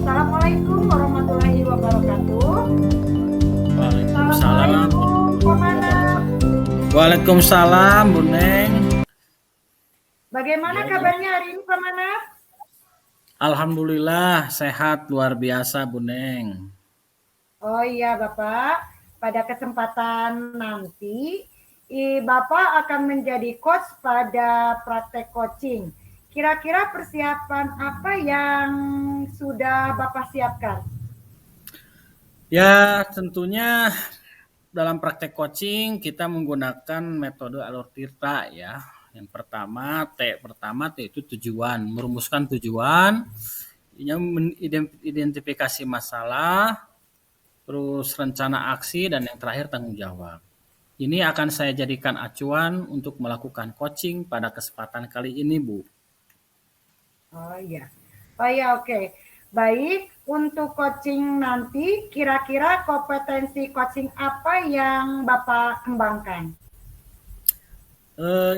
Assalamualaikum warahmatullahi wabarakatuh. Waalaikumsalam. Assalamualaikum, Pak Manap. Waalaikumsalam, Bu Neng. Bagaimana kabarnya hari ini, Pak Manap? Alhamdulillah sehat luar biasa, Bu Neng. Oh iya, Bapak. Pada kesempatan nanti, Bapak akan menjadi coach pada praktek coaching. Kira-kira persiapan apa yang sudah Bapak siapkan? Ya, tentunya dalam praktek coaching kita menggunakan metode alur tirta ya. Yang pertama, T itu tujuan, merumuskan tujuan, yang identifikasi masalah, terus rencana aksi, dan yang terakhir tanggung jawab. Ini akan saya jadikan acuan untuk melakukan coaching pada kesempatan kali ini, Bu. Oh iya. Oh iya, oke. Baik, untuk coaching nanti kira-kira kompetensi coaching apa yang Bapak kembangkan?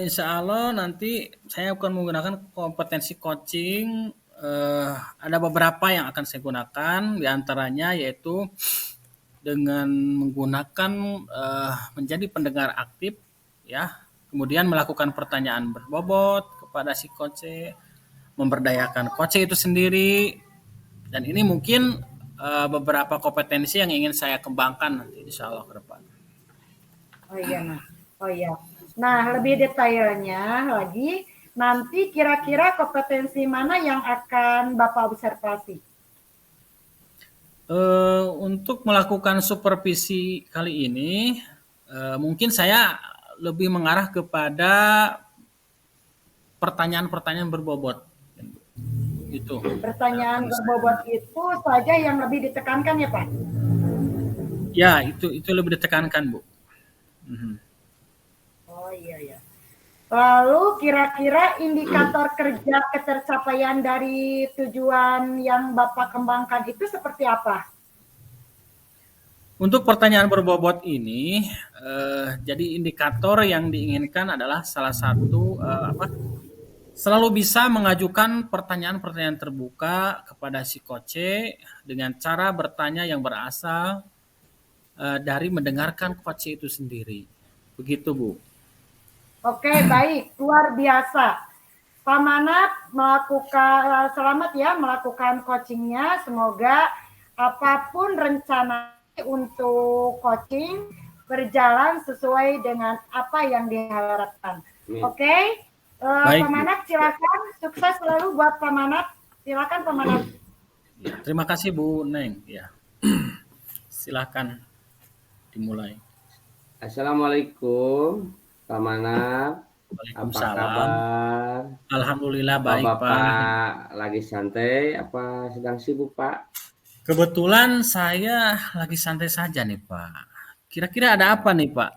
Insya Allah nanti saya akan menggunakan kompetensi coaching. Ada beberapa yang akan saya gunakan, diantaranya yaitu dengan menggunakan menjadi pendengar aktif, ya. Kemudian melakukan pertanyaan berbobot kepada si coach, memberdayakan coach itu sendiri, dan ini mungkin beberapa kompetensi yang ingin saya kembangkan nanti insya Allah ke depan. Oh iya, nah. Oh iya. Nah, lebih detailnya lagi, nanti kira-kira kompetensi mana yang akan Bapak observasi? Untuk melakukan supervisi kali ini, mungkin saya lebih mengarah kepada pertanyaan-pertanyaan berbobot. Itu. Pertanyaan berbobot itu saja yang lebih ditekankan ya, Pak? Ya, itu lebih ditekankan, Bu. Oh iya ya. Lalu kira-kira indikator kerja ketercapaian dari tujuan yang Bapak kembangkan itu seperti apa? Untuk pertanyaan berbobot ini, jadi indikator yang diinginkan adalah salah satu selalu bisa mengajukan pertanyaan-pertanyaan terbuka kepada si coach dengan cara bertanya yang berasal dari mendengarkan coach itu sendiri. Begitu, Bu. Oke, baik, luar biasa. Pak Manap melakukan selamat ya melakukan coachingnya. Semoga apapun rencana untuk coaching berjalan sesuai dengan apa yang diharapkan. Oke, Pak Manap silakan, sukses selalu buat Pak Manap. Silakan Pak Manap. Ya, terima kasih Bu Neng. Ya, silakan dimulai. Assalamualaikum, Pak Manap. Apa kabar? Alhamdulillah baik, Bapak lagi santai apa sedang sibuk, Pak? Kebetulan saya lagi santai saja nih, Pak. Kira-kira ada apa nih, Pak?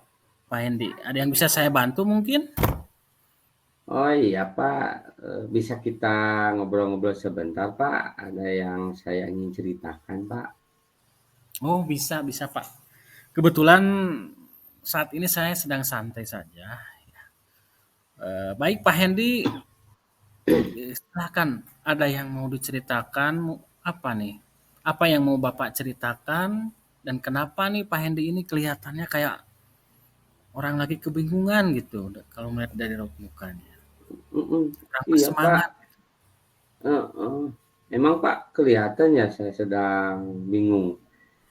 Pak Hendi, ada yang bisa saya bantu mungkin? Oh iya, Pak. Bisa kita ngobrol-ngobrol sebentar, Pak? Ada yang saya ingin ceritakan, Pak. Oh, bisa, Pak. Kebetulan saat ini saya sedang santai saja. Baik, Pak Hendi, silakan. Ada yang mau diceritakan? Apa nih? Apa yang mau Bapak ceritakan? Dan kenapa nih Pak Hendi ini kelihatannya kayak orang lagi kebingungan gitu kalau melihat dari raut mukanya. Kurang Iya, Pak. semangat. Emang Pak kelihatan ya saya sedang bingung,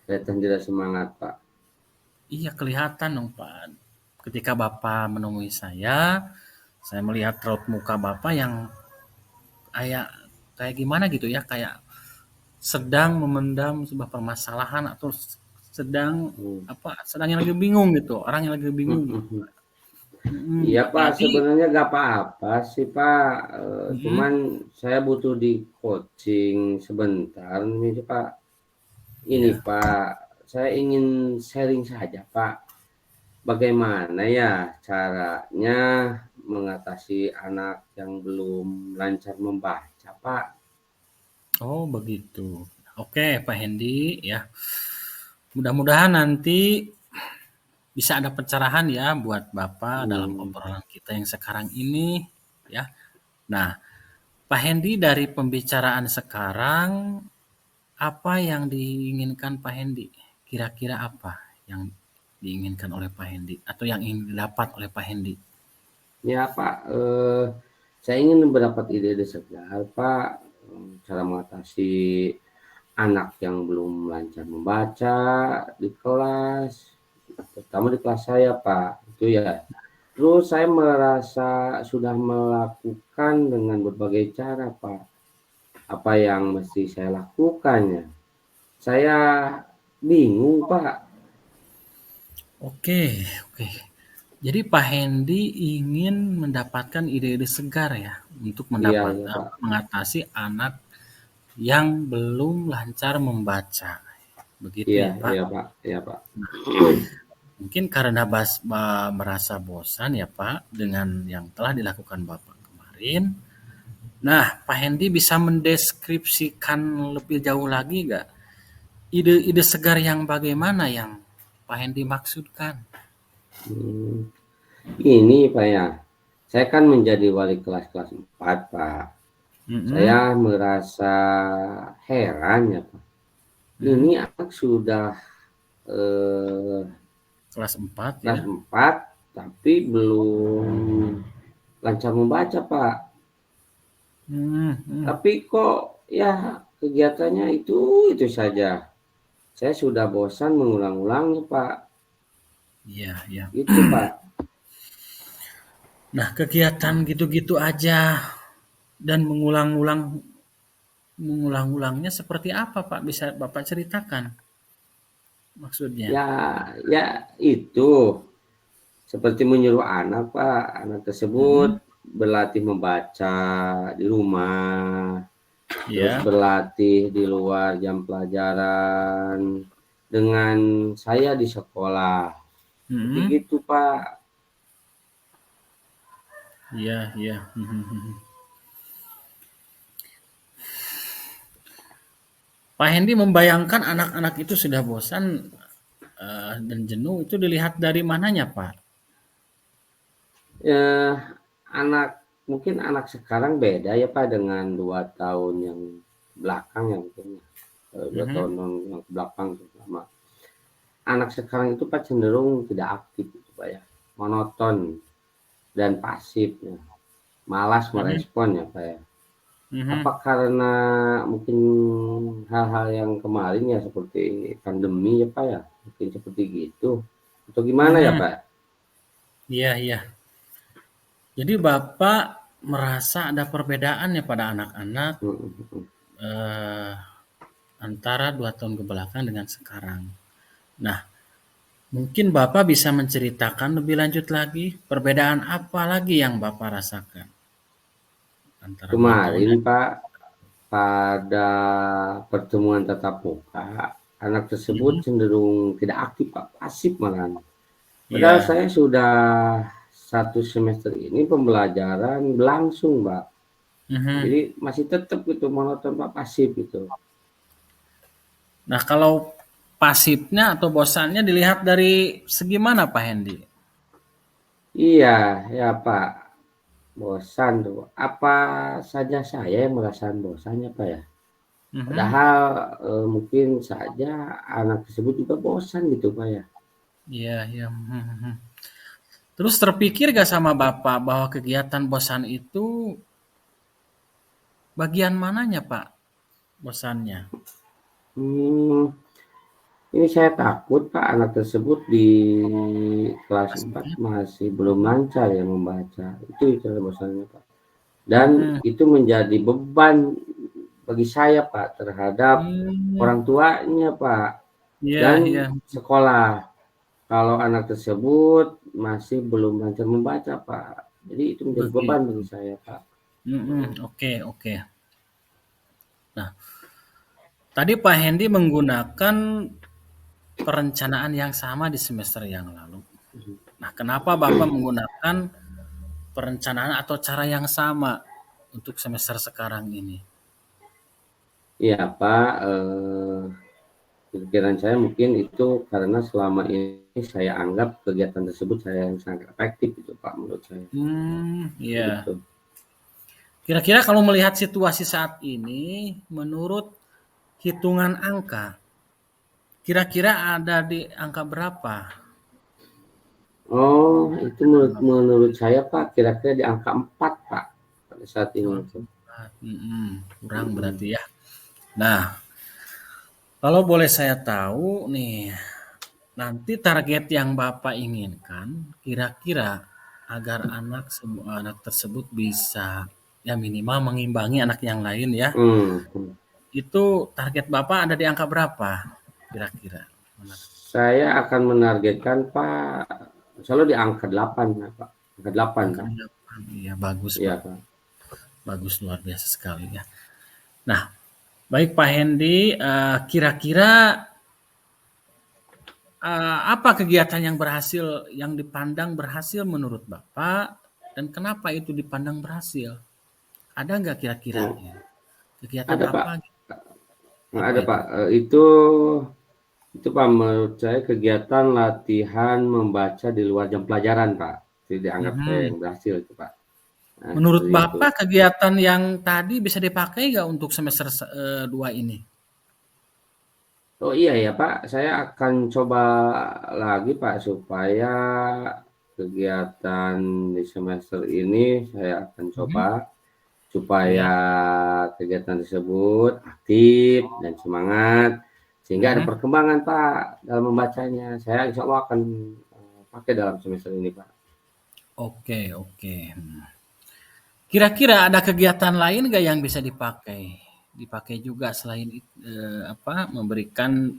kelihatan tidak semangat, Pak. Iya kelihatan dong Pak. Ketika Bapak menemui saya melihat raut muka Bapak yang kayak kayak gimana gitu ya, kayak sedang memendam sebuah permasalahan atau sedang Hmm. sedang yang lagi bingung gitu, orang yang lagi bingung Hmm, gitu. hmm. Iya Pak, Jadi sebenarnya nggak apa-apa sih Pak. mm, Cuman saya butuh di coaching sebentar nih Pak. Ini ya. Pak, saya ingin sharing saja Pak. Bagaimana ya caranya mengatasi anak yang belum lancar membaca Pak? Oh, begitu. Oke, Pak Hendy ya. Mudah-mudahan nanti bisa ada pencerahan ya buat Bapak dalam Hmm. obrolan kita yang sekarang ini ya. Nah, Pak Hendy dari pembicaraan sekarang apa yang diinginkan Pak Hendy? Kira-kira apa yang diinginkan oleh Pak Hendy atau yang ingin didapat oleh Pak Hendy? Ya Pak, saya ingin mendapat ide-ide segar Pak, cara mengatasi anak yang belum lancar membaca di kelas, terutama di kelas saya Pak, itu ya. Terus saya merasa sudah melakukan dengan berbagai cara Pak. Apa yang mesti saya lakukan ya? Saya bingung Pak. Oke, oke. Jadi Pak Hendy ingin mendapatkan ide-ide segar ya untuk Iya iya Pak. mengatasi anak yang belum lancar membaca. Begitu Iya ya, Pak. iya Pak. Iya Pak. Mungkin karena merasa bosan ya, Pak, dengan yang telah dilakukan Bapak kemarin. Nah, Pak Hendy bisa mendeskripsikan lebih jauh lagi nggak ide-ide segar yang bagaimana yang Pak Hendy maksudkan? Hmm, ini Pak ya. Saya kan menjadi wali kelas 4 Pak. Saya Mm-mm. merasa heran ya Pak. Mm. Ini anak sudah eh, Kelas 4 ya. kelas 4 tapi belum lancar membaca Pak. Hmm, hmm. Tapi kok ya kegiatannya itu saja. Saya sudah bosan mengulang-ulangnya Pak. Iya, iya. Itu Pak. Nah, kegiatan gitu-gitu aja dan mengulang-ulangnya seperti apa, Pak? Bisa Bapak ceritakan maksudnya? Ya ya itu seperti menyuruh anak Pak. Anak tersebut Mm-mm. berlatih membaca di rumah. Terus Iya. berlatih di luar jam pelajaran dengan saya di sekolah. Seperti Mm-mm. gitu, Pak. Iya, iya. Pak Hendy membayangkan anak-anak itu sudah bosan dan jenuh itu dilihat dari mananya, Pak? Eh, anak mungkin anak sekarang beda ya Pak dengan 2 tahun yang belakang ya mungkin. 2 tahun Mhm. yang belakang terutama. Anak sekarang itu Pak cenderung tidak aktif gitu Pak ya. Monoton dan pasif ya. Malas Mhm. merespon ya Pak ya. Apa Mhm. karena mungkin hal-hal yang kemarin ya seperti pandemi ya Pak ya? Mungkin seperti gitu. Atau gimana ya Mhm. Pak? Iya, iya. Jadi Bapak merasa ada perbedaan ya pada anak-anak Mhm, mhm. eh, antara 2 tahun ke belakang dengan sekarang. Nah, mungkin Bapak bisa menceritakan lebih lanjut lagi perbedaan apa lagi yang Bapak rasakan antara 2 tahun Kemarin dan Pak, pada pertemuan tatap muka, anak tersebut Mhm. cenderung tidak aktif Pak, pasif malahan. Padahal Iya. saya sudah 1 semester ini pembelajaran berlangsung Pak. Mhm. Jadi masih tetap gitu monoton Pak, pasif gitu. Nah, kalau pasifnya atau bosannya dilihat dari segi mana Pak Hendy? Iya, ya Pak. Bosan tuh. Apa saja saya yang merasakan bosan ya Pak ya? Mhm. Padahal mungkin saja anak tersebut juga bosan gitu Pak ya. Iya, iya. Mhm. Terus terpikir gak sama Bapak bahwa kegiatan bosan itu bagian mananya Pak bosannya? Hmm, ini saya takut Pak anak tersebut di kelas Kelas 4 4? masih belum lancar ya membaca. Itu bosannya Pak. Dan Mhm. itu menjadi beban bagi saya Pak terhadap Hmm. orang tuanya Pak. Iya, iya. dan sekolah. Kalau anak tersebut masih belum lancar membaca, Pak. Jadi itu menjadi beban Begitu. bagi saya, Pak. Oke, oke. Nah, tadi Pak Hendy menggunakan perencanaan yang sama di semester yang lalu. Nah, kenapa Bapak menggunakan perencanaan atau cara yang sama untuk semester sekarang ini? Iya, Pak, pikiran saya mungkin itu karena selama ini saya anggap kegiatan tersebut saya yang sangat efektif itu, Pak, menurut saya. Iya. Gitu. Kira-kira kalau melihat situasi saat ini, menurut hitungan angka, kira-kira ada di angka berapa? Oh, itu menurut saya, Pak, kira-kira di angka 4, Pak, pada saat ini Oh, itu. kurang Mhm. berarti ya. Nah, kalau boleh saya tahu nih, nanti target yang Bapak inginkan, kira-kira agar anak tersebut bisa ya minimal mengimbangi anak yang lain ya. Mhm. Itu target Bapak ada di angka berapa? Kira-kira. Saya akan menargetkan, Pak, selalu di angka 8, ya, Pak. Angka 8, Angka Pak. 8. Iya, bagus, Iya, Pak. Pak. Bagus luar biasa sekali ya. Nah, baik Pak Hendy, kira-kira apa kegiatan yang berhasil, yang dipandang berhasil menurut Bapak, dan kenapa itu dipandang berhasil? Ada nggak kira-kira Oh, ya? Kegiatan ada, Pak. apa? Apa Ada, itu? Pak. Itu, Pak, menurut saya kegiatan latihan membaca di luar jam pelajaran, Pak. Itu dianggap saya Mhm. yang berhasil itu, Pak. Nah, Menurut seperti itu. Bapak kegiatan yang tadi bisa dipakai nggak untuk semester 2 ini? Oh iya ya, Pak, saya akan coba lagi, Pak, supaya kegiatan di semester ini saya akan Mhm. coba supaya Iya. kegiatan tersebut aktif dan semangat sehingga ada Mhm. perkembangan, Pak, dalam membacanya. Saya insya Allah akan pakai dalam semester ini, Pak. Oke, oke. Kira-kira ada kegiatan lain nggak yang bisa dipakai? Dipakai juga selain apa, memberikan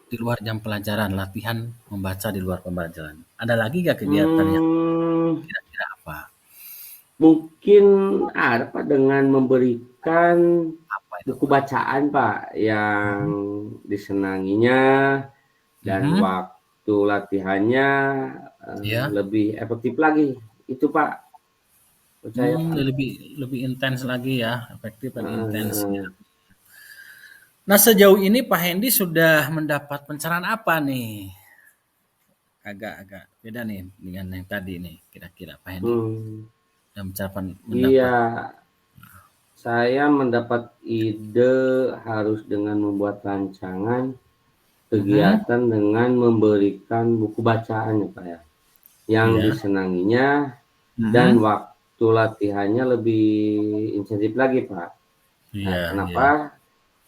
di luar jam pelajaran, latihan membaca di luar pembelajaran. Ada lagi nggak kegiatan yang Hmm, kira-kira apa? mungkin ada, Pak, dengan memberikan Apa itu, buku Pak? bacaan, Pak, yang Mhm. disenanginya dan Mhm. waktu latihannya Iya. lebih efektif lagi. Itu, Pak, menurut saya, Pak. Lebih lebih intens lagi ya, efektif dan intens ya. Heeh. Nah, sejauh ini Pak Hendy sudah mendapat pencerahan apa nih? Agak-agak beda nih dengan yang tadi nih, kira-kira Pak Hendy. Hmm, Sudah iya, mendapat. saya mendapat ide harus dengan membuat rancangan Mhm. kegiatan dengan memberikan buku bacaan ya, Pak, ya, yang Iya. disenanginya dan Mhm. waktu latihannya lebih intensif lagi, Pak. Nah, Iya, iya. kenapa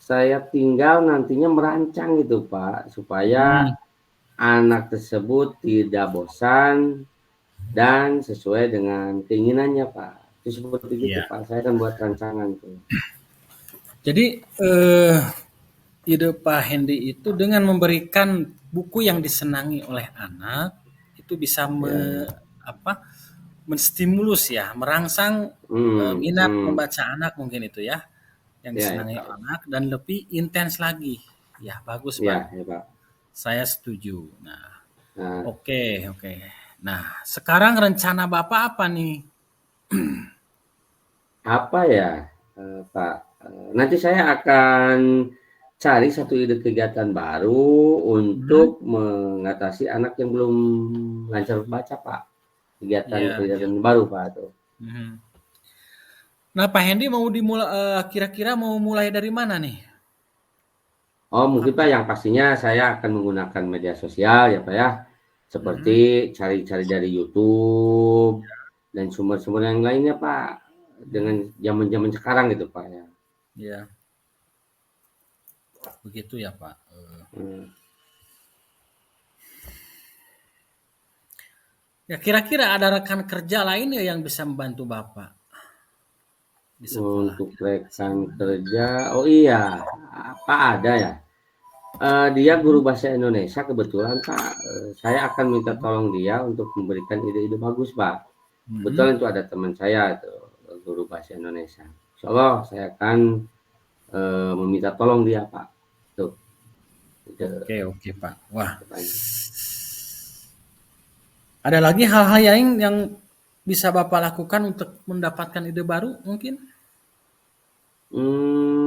saya tinggal nantinya merancang gitu, Pak, supaya Hmm. anak tersebut tidak bosan dan sesuai dengan keinginannya, Pak. Itu seperti itu, Iya. Pak. Saya akan buat rancangan tuh. Jadi ide Pak Hendy itu dengan memberikan buku yang disenangi oleh anak itu bisa Ya. apa, menstimulus ya, merangsang minat Hmm. membaca anak mungkin itu ya, yang Ya, ya, disenangi Pak. anak dan lebih intens lagi. Ya, bagus Pak. Ya, ya, Pak. Saya setuju. Nah, Nah, oke, oke. Nah, sekarang rencana Bapak apa nih? apa ya, Pak? Nanti saya akan cari satu ide kegiatan baru Mhm. untuk mengatasi anak yang belum lancar baca, Pak. Iya, iya. Kegiatan-kegiatan baru, Pak, tuh. Mhm. Nah, Pak Hendy mau dimulai kira-kira mau mulai dari mana nih? Oh, mungkin, Pak, Apa? yang pastinya saya akan menggunakan media sosial ya, Pak, ya. Seperti Mhm. cari-cari dari YouTube dan sumber-sumber yang lainnya, Pak. Dengan Mhm. zaman-zaman sekarang gitu, Pak, ya. Iya, begitu ya, Pak. Hmm. Ya kira-kira ada rekan kerja lain ya yang bisa membantu Bapak di sekolah? Untuk Kira-kira rekan siapa? kerja, oh iya, apa ada ya? Dia guru bahasa Indonesia kebetulan Pak, saya akan minta tolong dia untuk memberikan ide-ide bagus Pak. Mhm. Kebetulan itu ada teman saya itu, guru bahasa Indonesia. Insya Allah saya akan meminta tolong dia Pak. Tuh, ide Oke, oke, Pak. Wah, depannya. ada lagi hal-hal yang bisa Bapak lakukan untuk mendapatkan ide baru mungkin?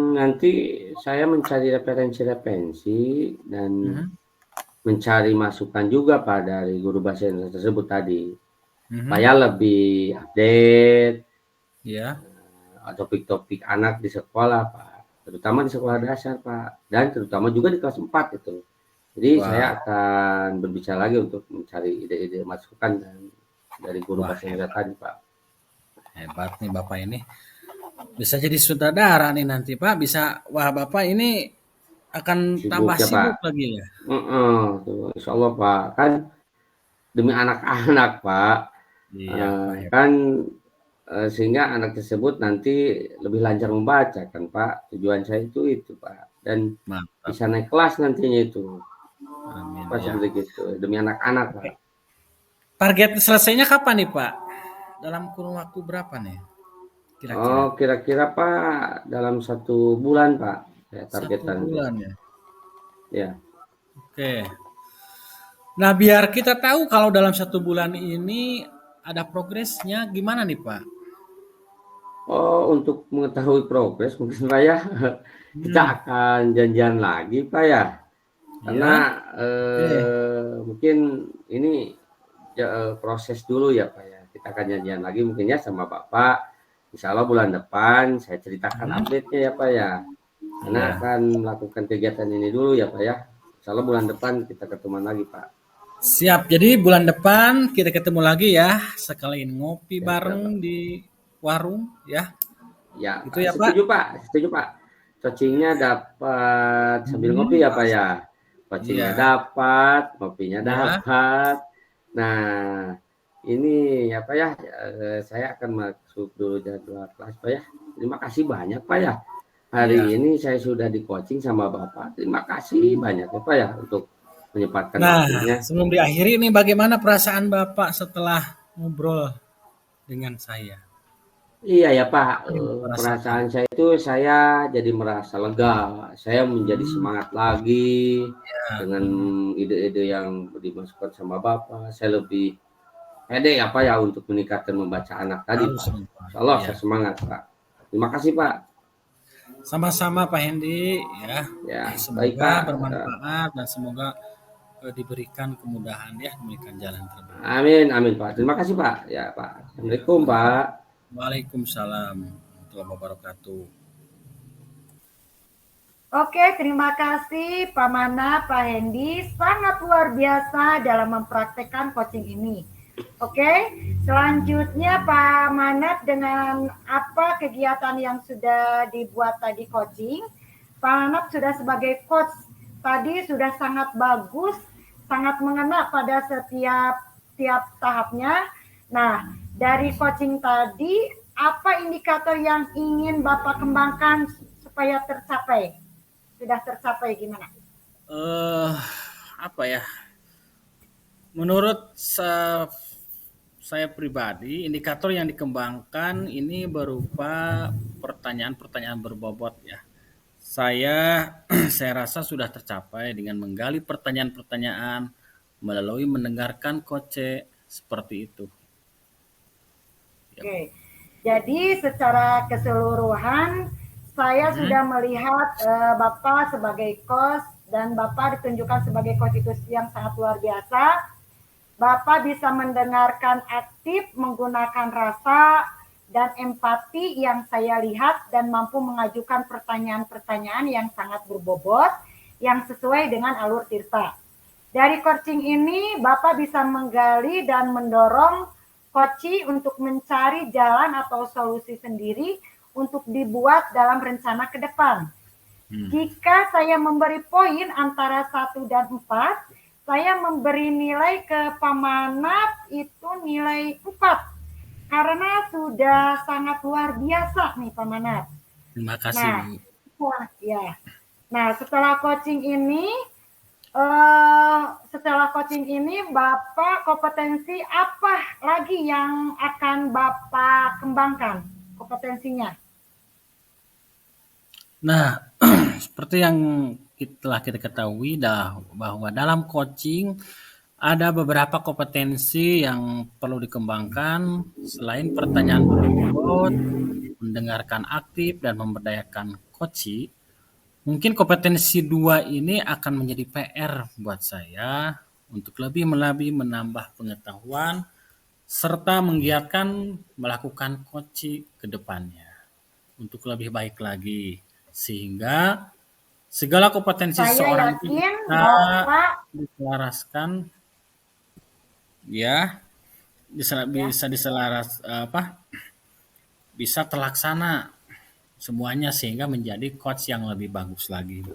Nanti saya mencari referensi-referensi dan Mhm, mencari masukan juga Pak dari guru bahasa Indonesia tersebut tadi, supaya mhm, lebih update iya, topik-topik anak di sekolah Pak, terutama di sekolah dasar Pak, dan terutama juga di kelas 4 itu. Jadi saya wah, akan berbicara lagi untuk mencari ide-ide masukan dan dari guru wah, bahasa Indonesia tadi Pak. hebat nih Bapak ini. Bisa jadi sutradara nih nanti Pak, bisa, wah Bapak ini akan Sibuk tambah ya Pak. sibuk lagi ya. Tuh, Insya Allah Pak, kan demi anak-anak Pak. Iya Pak, Kan sehingga anak tersebut nanti lebih lancar membaca kan Pak. Tujuan saya itu Pak. Dan mantap. bisa naik kelas nantinya itu. Amin Pak ya. seperti itu. Demi anak-anak Pak. Oke. Target selesainya kapan nih Pak? Dalam kurun waktu berapa nih Oh kira-kira? kira-kira Pak dalam 1 bulan Pak. Saya Satu targetkan itu. bulan ya. Ya. Oke. Nah, biar kita tahu kalau dalam 1 bulan ini ada progresnya gimana nih Pak? Oh untuk mengetahui progres mungkin Pak ya. Kita Hmm, akan janjian lagi Pak ya. Karena ya. Oke. mungkin ini proses dulu ya Pak ya. Kita akan janjian lagi mungkin ya sama Bapak. Insya Allah bulan depan saya ceritakan Hmm, update-nya ya Pak ya. Karena iya. akan melakukan kegiatan ini dulu ya Pak ya. Insya Allah bulan depan kita ketemuan lagi Pak. Siap. Jadi bulan depan kita ketemu lagi ya, sekalian ngopi Ya, Pak. bareng di warung ya. Ya Itu Pak. ya Pak. Setuju Pak. Setuju Pak. Coachingnya dapat sambil ngopi Hmm, ya Pak ya. Coachingnya iya, dapat, ngopinya iya. dapat. Nah, ini apa ya, saya akan masuk dulu jadwal kelas Pak ya. Terima kasih banyak Pak ya. Hari Iya. ini saya sudah di-coaching sama Bapak. Terima kasih banyak ya Pak ya untuk menyempatkan Nah, waktunya. sebelum diakhiri nih bagaimana perasaan Bapak setelah ngobrol dengan saya? Iya ya Pak, Apa yang Bapak rasakan? perasaan saya itu saya jadi merasa lega. Saya menjadi Hmm, semangat lagi ya. dengan ide-ide yang dimasukkan sama Bapak. Saya lebih pede ya Pak ya untuk meningkatkan membaca anak tadi Harus Pak. dong, Pak. Insya Allah Iya. saya semangat Pak. Terima kasih Pak. Sama-sama Pak Hendi ya. Ya, baik Semoga Pak. bermanfaat dan semoga diberikan kemudahan ya, diberikan jalan terbaik. Amin, amin Pak. Terima kasih Pak. Ya Pak. Ya. Assalamualaikum Pak. Waalaikumsalam warahmatullahi wabarakatuh. Oke, terima kasih Pak Mana, Pak Hendi. Sangat luar biasa dalam mempraktekkan coaching ini. Oke, selanjutnya Pak Manat dengan apa kegiatan yang sudah dibuat tadi coaching. Pak Manat sudah sebagai coach tadi sudah sangat bagus, sangat mengena pada setiap tahapnya. Nah, dari coaching tadi, apa indikator yang ingin Bapak kembangkan supaya tercapai? Sudah tercapai gimana? Eh apa ya? Menurut saya pribadi, indikator yang dikembangkan ini berupa pertanyaan-pertanyaan berbobot ya. Saya saya rasa sudah tercapai dengan menggali pertanyaan-pertanyaan melalui mendengarkan koce seperti itu. Ya, Oke, jadi secara keseluruhan saya mhm, sudah melihat Bapak sebagai coach dan Bapak ditunjukkan sebagai coach itu yang sangat luar biasa. Bapak bisa mendengarkan aktif, menggunakan rasa dan empati yang saya lihat dan mampu mengajukan pertanyaan-pertanyaan yang sangat berbobot yang sesuai dengan alur Tirta. Dari coaching ini Bapak bisa menggali dan mendorong Koci untuk mencari jalan atau solusi sendiri untuk dibuat dalam rencana ke depan. hmm. Jika saya memberi poin antara 1 dan 4, saya memberi nilai ke Pamanat itu nilai 4. Karena sudah sangat luar biasa nih Pamanat. Terima kasih Nah, Bu. ya. Nah, setelah coaching ini Bapak kompetensi apa lagi yang akan Bapak kembangkan kompetensinya? Nah, seperti yang telah kita ketahui bahwa dalam coaching ada beberapa kompetensi yang perlu dikembangkan selain pertanyaan berbobot, mendengarkan aktif dan memberdayakan coach. Mungkin kompetensi 2 ini akan menjadi PR buat saya untuk lebih menambah pengetahuan serta menggiatkan melakukan coaching ke depannya untuk lebih baik lagi sehingga segala kompetensi Saya seseorang itu yakin bisa Bapak diselaraskan ya ya, bisa bisa terlaksana semuanya sehingga menjadi coach yang lebih bagus lagi.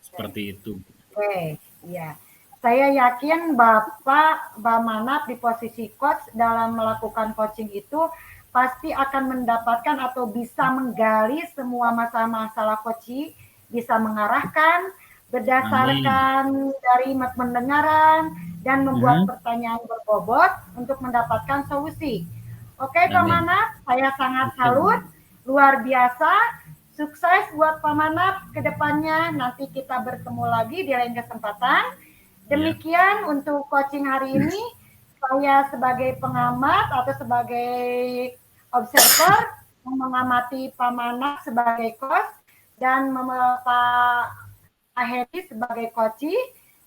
Seperti itu. oke, ya. Saya yakin Bapak Manap di posisi coach dalam melakukan coaching itu pasti akan mendapatkan atau bisa menggali semua masalah-masalah coaching, bisa mengarahkan Amin. berdasarkan dari pendengaran dan membuat Mhm. pertanyaan berbobot untuk mendapatkan solusi. Oke, Pak Amin. Manap, saya sangat Betul. salut, luar biasa. Sukses buat Pak Manap ke depannya. Nanti kita bertemu lagi di lain kesempatan. Ya. Demikian untuk coaching hari ini. Saya sebagai pengamat atau sebagai observer mengamati Pak Manap sebagai coach dan Pak Hedi sebagai coach.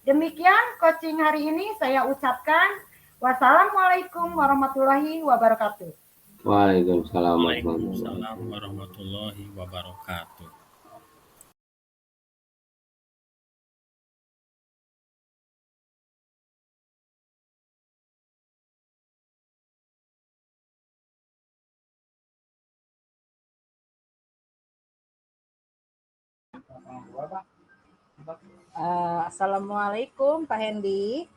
Demikian coaching hari ini saya ucapkan wassalamualaikum warahmatullahi wabarakatuh. Waalaikumsalam warahmatullahi Waalaikumsalam wabarakatuh. warahmatullahi wabarakatuh. Assalamualaikum Pak Hendi.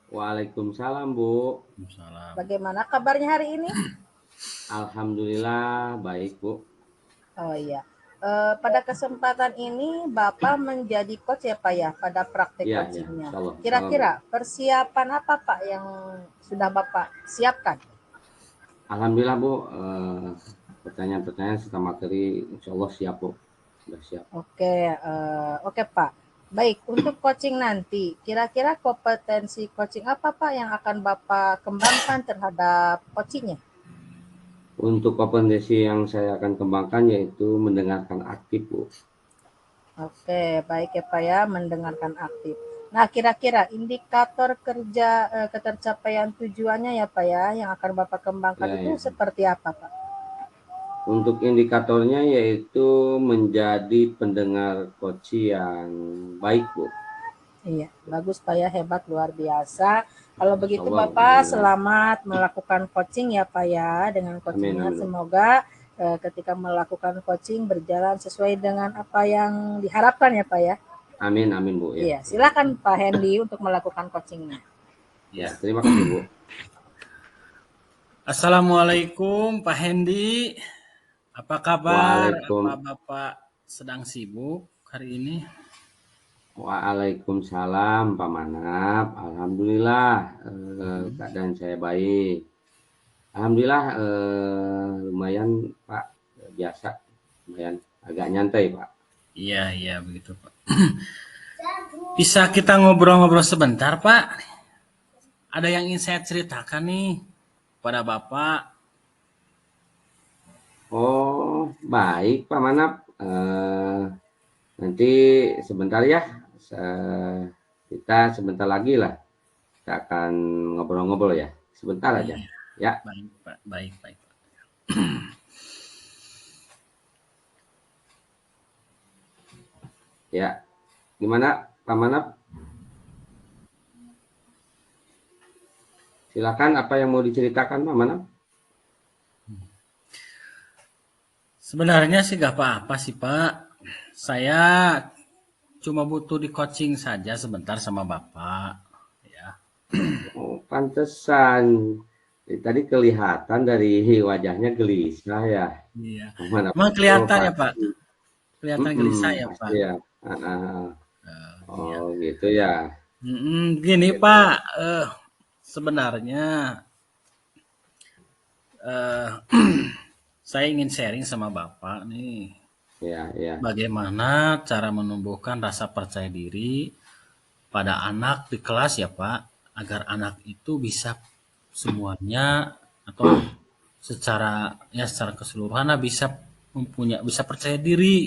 Waalaikumsalam Bu. Waalaikumsalam. Bagaimana kabarnya hari ini? Alhamdulillah baik Bu. Oh iya. Pada kesempatan ini Bapak menjadi coach ya Pak ya pada praktek Iya, coachingnya. insya Allah. Kira-kira persiapan apa Pak yang sudah Bapak siapkan? Alhamdulillah Bu. Pertanyaan-pertanyaan serta materi insya Allah siap Bu. Sudah siap. Oke Pak. Baik, untuk coaching nanti, kira-kira kompetensi coaching apa Pak yang akan Bapak kembangkan terhadap coachingnya? Untuk kompetensi yang saya akan kembangkan yaitu mendengarkan aktif Bu. Oke, baik ya Pak ya, mendengarkan aktif. Nah, kira-kira indikator kerja ketercapaian tujuannya ya Pak ya, yang akan Bapak kembangkan Ya, itu ya. seperti apa Pak? Untuk indikatornya yaitu menjadi pendengar coach yang baik Bu. Iya, bagus Pak ya, hebat, luar biasa. Kalau begitu Insyaallah, Bapak alhamdulillah. selamat melakukan coaching ya Pak ya, dengan coachingnya Amin. semoga ketika melakukan coaching berjalan sesuai dengan apa yang diharapkan ya Pak ya. Amin Bu ya. Iya, silakan Pak Hendy untuk melakukan coachingnya. Ya, terima kasih Bu. Assalamualaikum Pak Hendi. Apa kabar? Apa Bapak sedang sibuk hari ini? Waalaikumsalam Pak Manap. Alhamdulillah keadaan saya baik. Alhamdulillah lumayan Pak, biasa, lumayan agak nyantai Pak. Iya begitu Pak. Bisa kita ngobrol-ngobrol sebentar Pak? Ada yang ingin saya ceritakan nih pada Bapak. Oh baik Pak Manap. Nanti sebentar ya. Kita sebentar lagi lah. Kita akan ngobrol-ngobrol ya. Sebentar aja. Ya. Baik Pak, baik. Ya. Gimana Pak Manap? Silakan apa yang mau diceritakan Pak Manap? Sebenarnya sih gak apa-apa sih Pak. Saya cuma butuh di coaching saja sebentar sama Bapak. Ya. Oh, pantesan. Tadi kelihatan dari wajahnya gelisah ya. Iya. Mana Emang oh, kelihatan ya Pak? pasti. Kelihatan gelisah ya Pak? Pasti ya. Ah, ah. Iya. Oh gitu ya. Gini Pak, sebenarnya eh, saya ingin sharing sama Bapak nih, Ya, ya. bagaimana cara menumbuhkan rasa percaya diri pada anak di kelas ya Pak, agar anak itu bisa semuanya atau secara keseluruhan lah bisa percaya diri,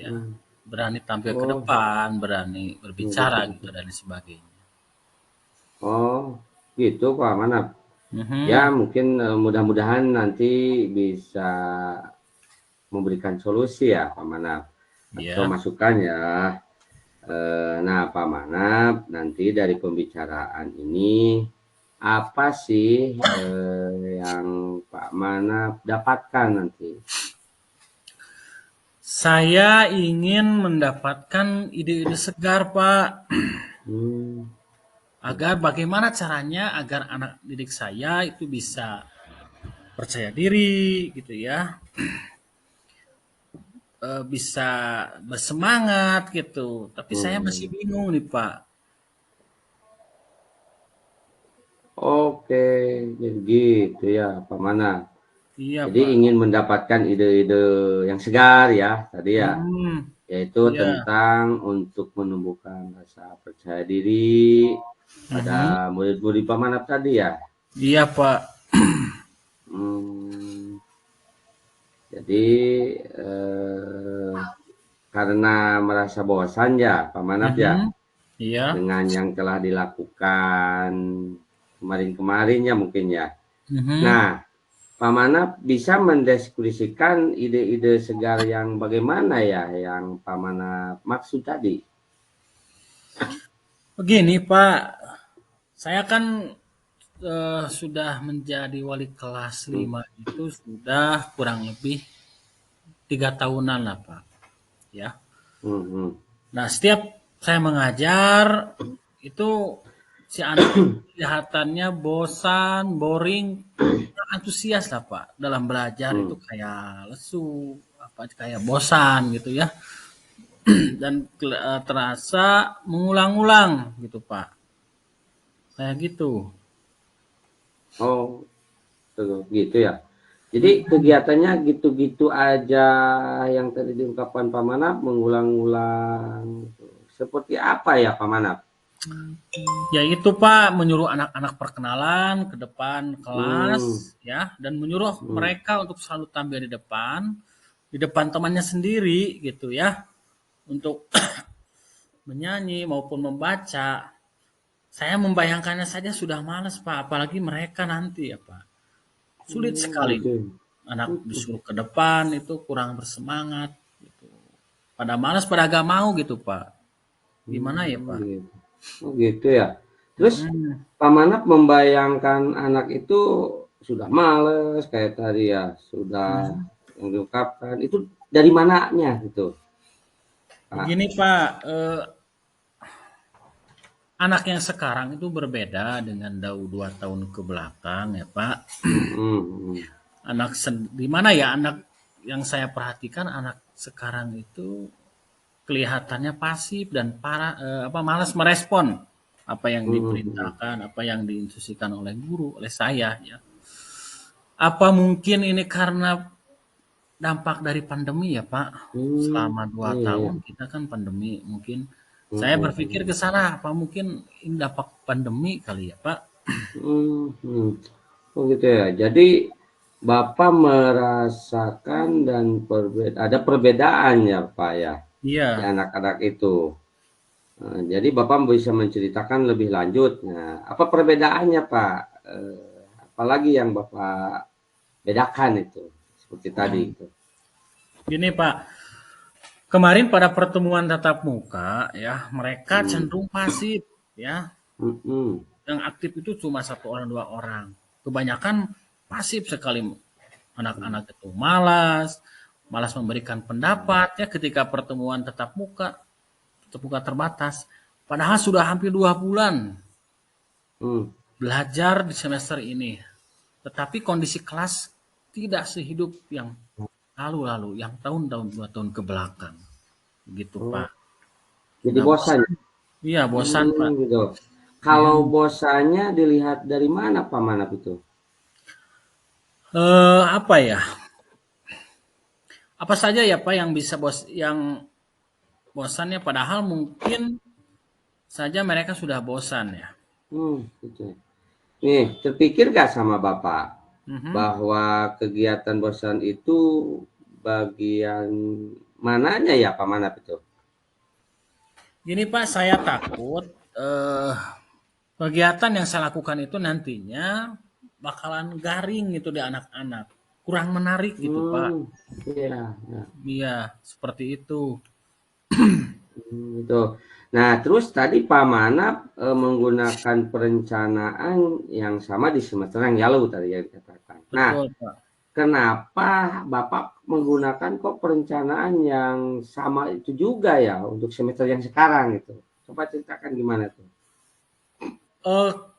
ya, Hmm. berani tampil ke Oh, depan, berani berbicara gitu gitu gitu. dan sebagainya. Oh, gitu Pak Manap. Ya, Mhm, mungkin mudah-mudahan nanti bisa memberikan solusi ya Pak Manap atau ya. masukan ya. Nah, Pak Manap, nanti dari pembicaraan ini apa sih yang Pak Manap dapatkan nanti? Saya ingin mendapatkan ide-ide segar, Pak, Hmm, agar bagaimana caranya agar anak didik saya itu bisa percaya diri gitu ya, bisa bersemangat gitu. Tapi saya masih hmm. bingung nih, Pak. Oke, jadi gitu ya Pak Manap. Iya, Jadi Pak. ingin mendapatkan ide-ide yang segar ya tadi ya, Hmm, yaitu iya. tentang untuk menumbuhkan rasa percaya diri pada Mhm. murid-murid Pak Manap tadi ya. Iya, Pak. Hmm, jadi eh, karena merasa bosan ya Pak Manap ya Mhm. Iya. dengan yang telah dilakukan kemarin-kemarin ya mungkin ya. Mhm. Nah, Pak Manap bisa mendeskripsikan ide-ide segar yang bagaimana ya yang Pak Manap maksud tadi? Begini, Pak. Saya kan sudah menjadi wali kelas Hmm, 5 itu sudah kurang lebih 3 tahunan lah Pak. Ya. hmm, hmm. Nah setiap saya mengajar itu si anak itu kelihatannya bosan, boring, kurang antusias lah Pak dalam belajar itu Hmm. kayak lesu, apa kayak bosan gitu ya, dan terasa mengulang-ulang gitu Pak. Kayak gitu. Oh, gitu ya. Jadi Mm-mm. kegiatannya gitu-gitu aja yang tadi diungkapkan Pak Manap mengulang-ulang. Seperti apa ya Pak Manap? Ya itu Pak, menyuruh anak-anak perkenalan ke depan kelas Hmm, ya, dan menyuruh hmm, mereka untuk selalu tampil di depan temannya sendiri gitu ya, untuk menyanyi maupun membaca. Saya membayangkannya saja sudah males Pak, apalagi mereka nanti ya Pak. Sulit sekali gitu. anak disuruh ke depan itu kurang bersemangat gitu. Pada malas, pada gak mau gitu Pak. Gimana ya Pak? Gitu. Oh gitu ya. Terus Mm-mm. Pak Manap membayangkan anak itu sudah males kayak tadi ya, sudah Mhm. yang diungkapkan itu dari mananya gitu, Pak? Begini Pak, anak yang sekarang itu berbeda dengan 2 tahun ke belakang ya Pak. Mhm, mhm, Di mana ya anak yang saya perhatikan anak sekarang itu kelihatannya pasif dan malas merespon apa yang mhm, mhm. diperintahkan, apa yang diinstruksikan oleh guru, oleh saya ya. Apa mungkin ini karena dampak dari pandemi ya Pak? Selama dua Iya iya. tahun kita kan pandemi, mungkin Mhm, saya berpikir mhm. ke sana, apa mungkin ini dampak pandemi kali ya Pak? Mhm. Oh gitu ya. Jadi Bapak merasakan dan ada perbedaan ya Pak ya, di Iya. anak-anak itu. Jadi Bapak bisa menceritakan lebih lanjut. Nah, apa perbedaannya Pak? Apalagi yang Bapak bedakan itu? Seperti tadi Hmm. itu. Gini Pak, kemarin pada pertemuan tatap muka ya, mereka Hmm. cenderung pasif ya. Mhm. Yang aktif itu cuma 1 orang 2 orang. Kebanyakan pasif sekali anak-anak itu malas memberikan pendapat ya ketika pertemuan tatap muka terbatas. Padahal sudah hampir 2 bulan Hmm. belajar di semester ini. Tetapi kondisi kelas tidak sehidup yang lalu-lalu, yang tahun-tahun 2 tahun ke belakang. Begitu Oh, Pak. Jadi Sudah bosan. bosan. Iya, bosan, Pak. Gitu. Iya. Kalau bosannya dilihat dari mana Pak Manap itu? Apa ya? Apa saja ya Pak yang bisa yang bosannya padahal mungkin saja mereka sudah bosan ya. Gitu. Nih, terpikir gak sama Bapak Mhm. bahwa kegiatan bosan itu bagian mananya ya Pak Manap itu? Gini Pak, saya takut kegiatan yang saya lakukan itu nantinya bakalan garing gitu di anak-anak, kurang menarik gitu Pak. Iya, ya. Iya, seperti itu. Gitu. Nah, terus tadi Pak Manap menggunakan perencanaan yang sama di semester yang lalu tadi yang dikatakan. Nah, Betul Pak. kenapa Bapak menggunakan kok perencanaan yang sama itu juga ya untuk semester yang sekarang gitu? Coba ceritakan gimana tuh?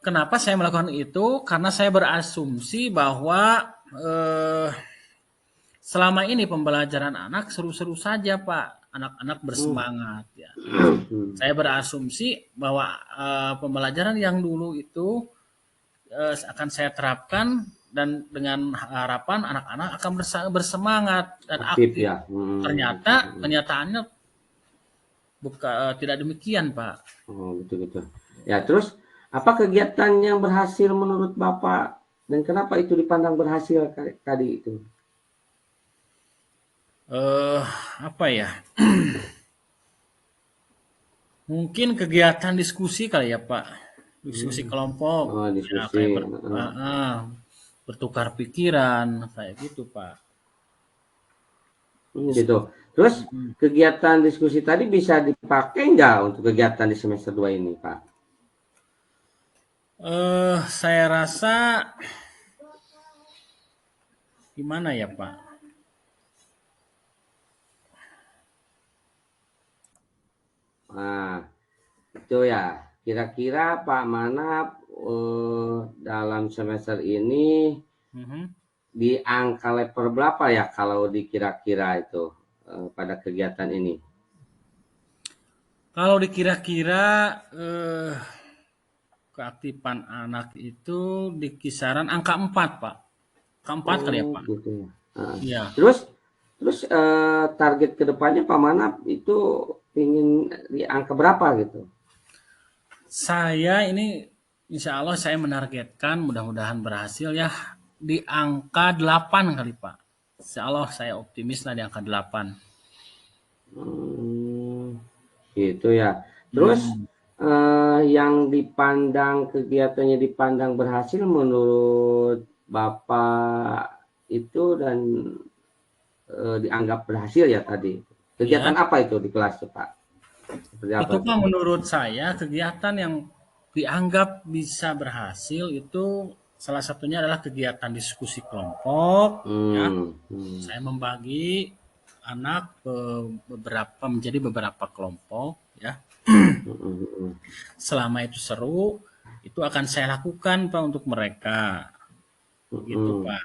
Kenapa saya melakukan itu? Karena saya berasumsi bahwa eh, selama ini pembelajaran anak seru-seru saja Pak. Anak-anak Hmm. bersemangat ya. Hmm. Saya berasumsi bahwa pembelajaran yang dulu itu akan saya terapkan dan dengan harapan anak-anak akan bersemangat dan Aktif aktif. ya. Ternyata kenyataannya tidak demikian, Pak. Oh, gitu-gitu. Ya, terus apa kegiatan yang berhasil menurut Bapak dan kenapa itu dipandang berhasil tadi itu? Eh, apa ya? Mungkin kegiatan diskusi kali ya, Pak. Diskusi kelompok. Oh, Ya, diskusi. kayak bertukar pikiran, kayak gitu, Pak. Gitu. Terus kegiatan diskusi tadi bisa dipakai nggak untuk kegiatan di semester 2 ini, Pak? Saya rasa gimana ya, Pak? Nah, itu ya. Kira-kira Pak Manap dalam semester ini Mhm. di angka level berapa ya kalau dikira-kira itu pada kegiatan ini? Kalau dikira-kira keaktifan anak itu di kisaran angka 4, Pak. Angka 4 kali ya, Oh, Pak? gitu ya. Nah, Iya. terus terus target kedepannya Pak Manap itu ingin di angka berapa gitu? Saya ini insya Allah saya menargetkan mudah-mudahan berhasil ya di angka 8 kali Pak. Insya Allah saya optimis lah di angka 8. Gitu ya. Terus Hmm. yang dipandang kegiatannya dipandang berhasil menurut Bapak itu dan dianggap berhasil ya tadi. Ya, Kegiatan apa itu di kelas tuh, Pak? Seperti apa itu tuh? Pak menurut saya kegiatan yang dianggap bisa berhasil itu salah satunya adalah kegiatan diskusi kelompok ya. Saya membagi anak beberapa menjadi beberapa kelompok ya. Selama itu seru, itu akan saya lakukan Pak untuk mereka. Gitu Pak.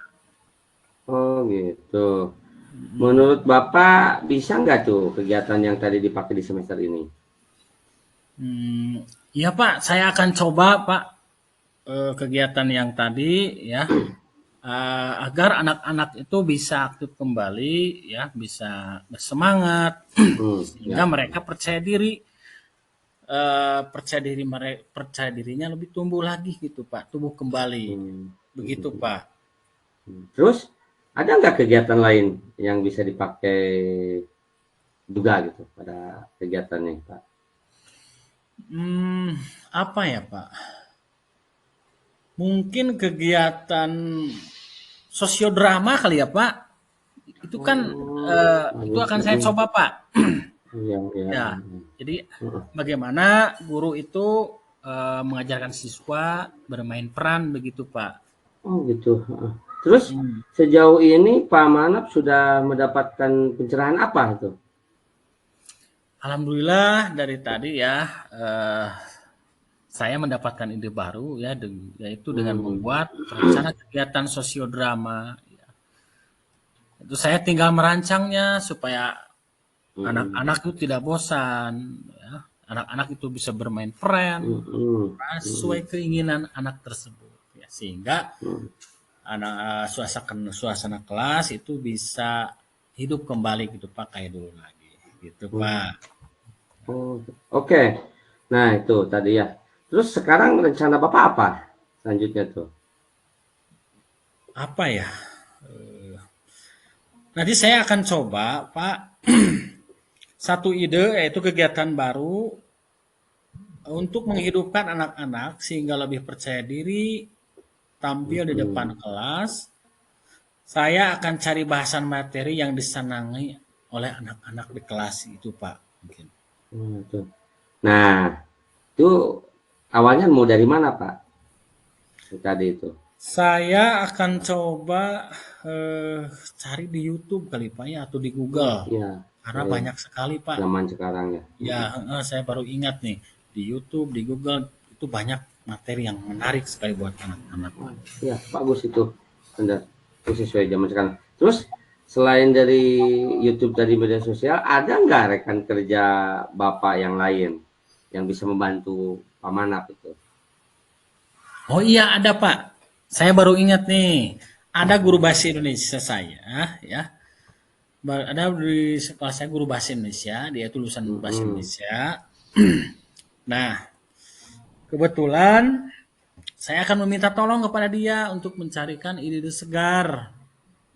Oh gitu. Menurut Bapak bisa nggak tuh kegiatan yang tadi dipakai di semester ini? Iya Pak, saya akan coba Pak kegiatan yang tadi ya agar anak-anak itu bisa aktif kembali ya, bisa bersemangat sehingga Ya. mereka percaya dirinya lebih tumbuh lagi gitu Pak, tumbuh kembali. Begitu Pak. Terus ada nggak kegiatan lain yang bisa dipakai juga gitu pada kegiatannya, Pak? Apa ya Pak? Mungkin kegiatan sosiodrama kali ya Pak. Itu kan itu akan saya coba Pak. Iya, iya, Ya, iya. jadi bagaimana guru itu mengajarkan siswa bermain peran begitu Pak. Oh gitu. Terus sejauh ini Pak Manap sudah mendapatkan pencerahan apa itu? Alhamdulillah dari tadi ya saya mendapatkan ide baru ya yaitu dengan membuat rencana kegiatan sosiodrama. Ya. Itu saya tinggal merancangnya supaya anak-anak itu tidak bosan ya. anak-anak itu bisa bermain friend Mm-mm. sesuai keinginan anak tersebut ya, sehingga Mm. suasana kelas itu bisa hidup kembali gitu Pak, kayak dulu lagi gitu Pak. Oh, oke. Nah, itu tadi ya. Terus sekarang rencana Bapak apa selanjutnya tuh? Apa ya? Nanti saya akan coba Pak satu ide, yaitu kegiatan baru untuk menghidupkan anak-anak sehingga lebih percaya diri tampil di depan kelas. Saya akan cari bahasan materi yang disenangi oleh anak-anak di kelas itu Pak. Mungkin. Tuh. Nah, itu awalnya mau dari mana Pak? Tadi itu. Saya akan coba cari di YouTube kali Pak ya, atau di Google. Iya. Karena Iya. banyak sekali Pak. Zaman sekarang ya. Ya, saya baru ingat nih, di YouTube, di Google itu banyak materi yang menarik sekali buat anak-anak Pak. Iya, bagus itu. Benar. Itu sesuai zaman sekarang. Terus selain dari YouTube tadi media sosial, ada nggak rekan kerja Bapak yang lain yang bisa membantu Pak Manap itu? Oh iya ada Pak. Saya baru ingat nih, ada guru bahasa Indonesia saya ya. Ada di sekolah saya guru bahasa Indonesia, dia itu lulusan bahasa Indonesia. Nah, kebetulan saya akan meminta tolong kepada dia untuk mencarikan ide-ide segar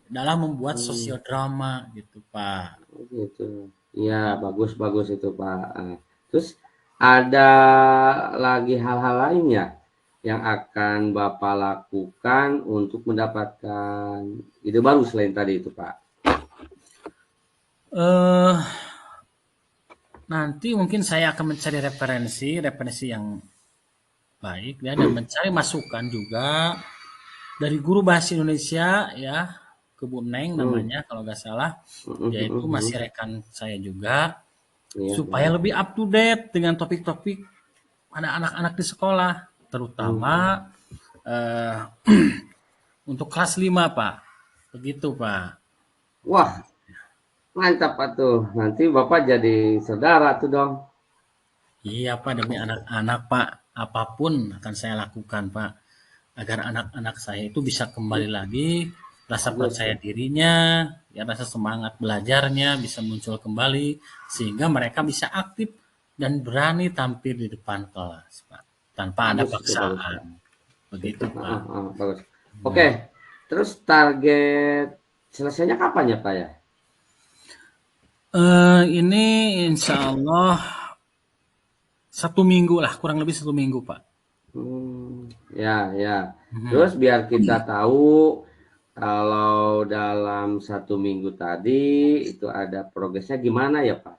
dalam membuat sosiodrama gitu Pak. Gitu. Iya, bagus-bagus itu Pak. Terus ada lagi hal-hal lainnya yang akan Bapak lakukan untuk mendapatkan ide baru selain tadi itu Pak? Nanti mungkin saya akan mencari referensi yang baik ya, dan mencari masukan juga dari guru bahasa Indonesia ya, Bu Neng namanya kalau nggak salah, yaitu masih rekan saya juga, supaya lebih up to date dengan topik-topik pada anak-anak di sekolah, terutama untuk kelas 5 Pak, begitu Pak. Wah, mantap Pak tuh. Nanti Bapak jadi saudara tuh dong. Iya Pak, demi anak-anak Pak, apapun akan saya lakukan Pak, agar anak-anak saya itu bisa kembali lagi, rasa percaya dirinya, ya rasa semangat belajarnya bisa muncul kembali, sehingga mereka bisa aktif dan berani tampil di depan kelas Pak, tanpa ada paksaan. Begitu Pak. Bagus. Oke, terus target selesainya kapan ya Pak ya? Ini insya Allah 1 minggu lah, kurang lebih 1 minggu Pak. Ya. Terus biar kita tahu kalau dalam 1 minggu tadi itu ada progresnya gimana ya Pak?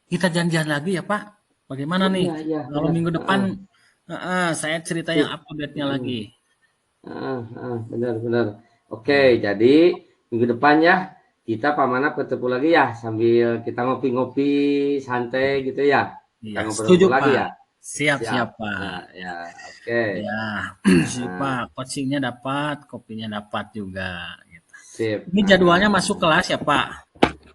Kita janjian lagi ya Pak. Bagaimana nih? Iya, Kalau minggu depan saya cerita yang update-nya lagi. Benar. Oke, jadi minggu depan ya kita Pak Manap ketemu lagi ya, sambil kita ngopi-ngopi santai gitu ya. Iya, Kita setuju ngobrol lagi Pak. ya. Siap Pak. Ya, oke. Ya, Pak. Coachingnya dapat, kopinya dapat juga. Gitu. Sip. Ini jadwalnya masuk kelas ya Pak.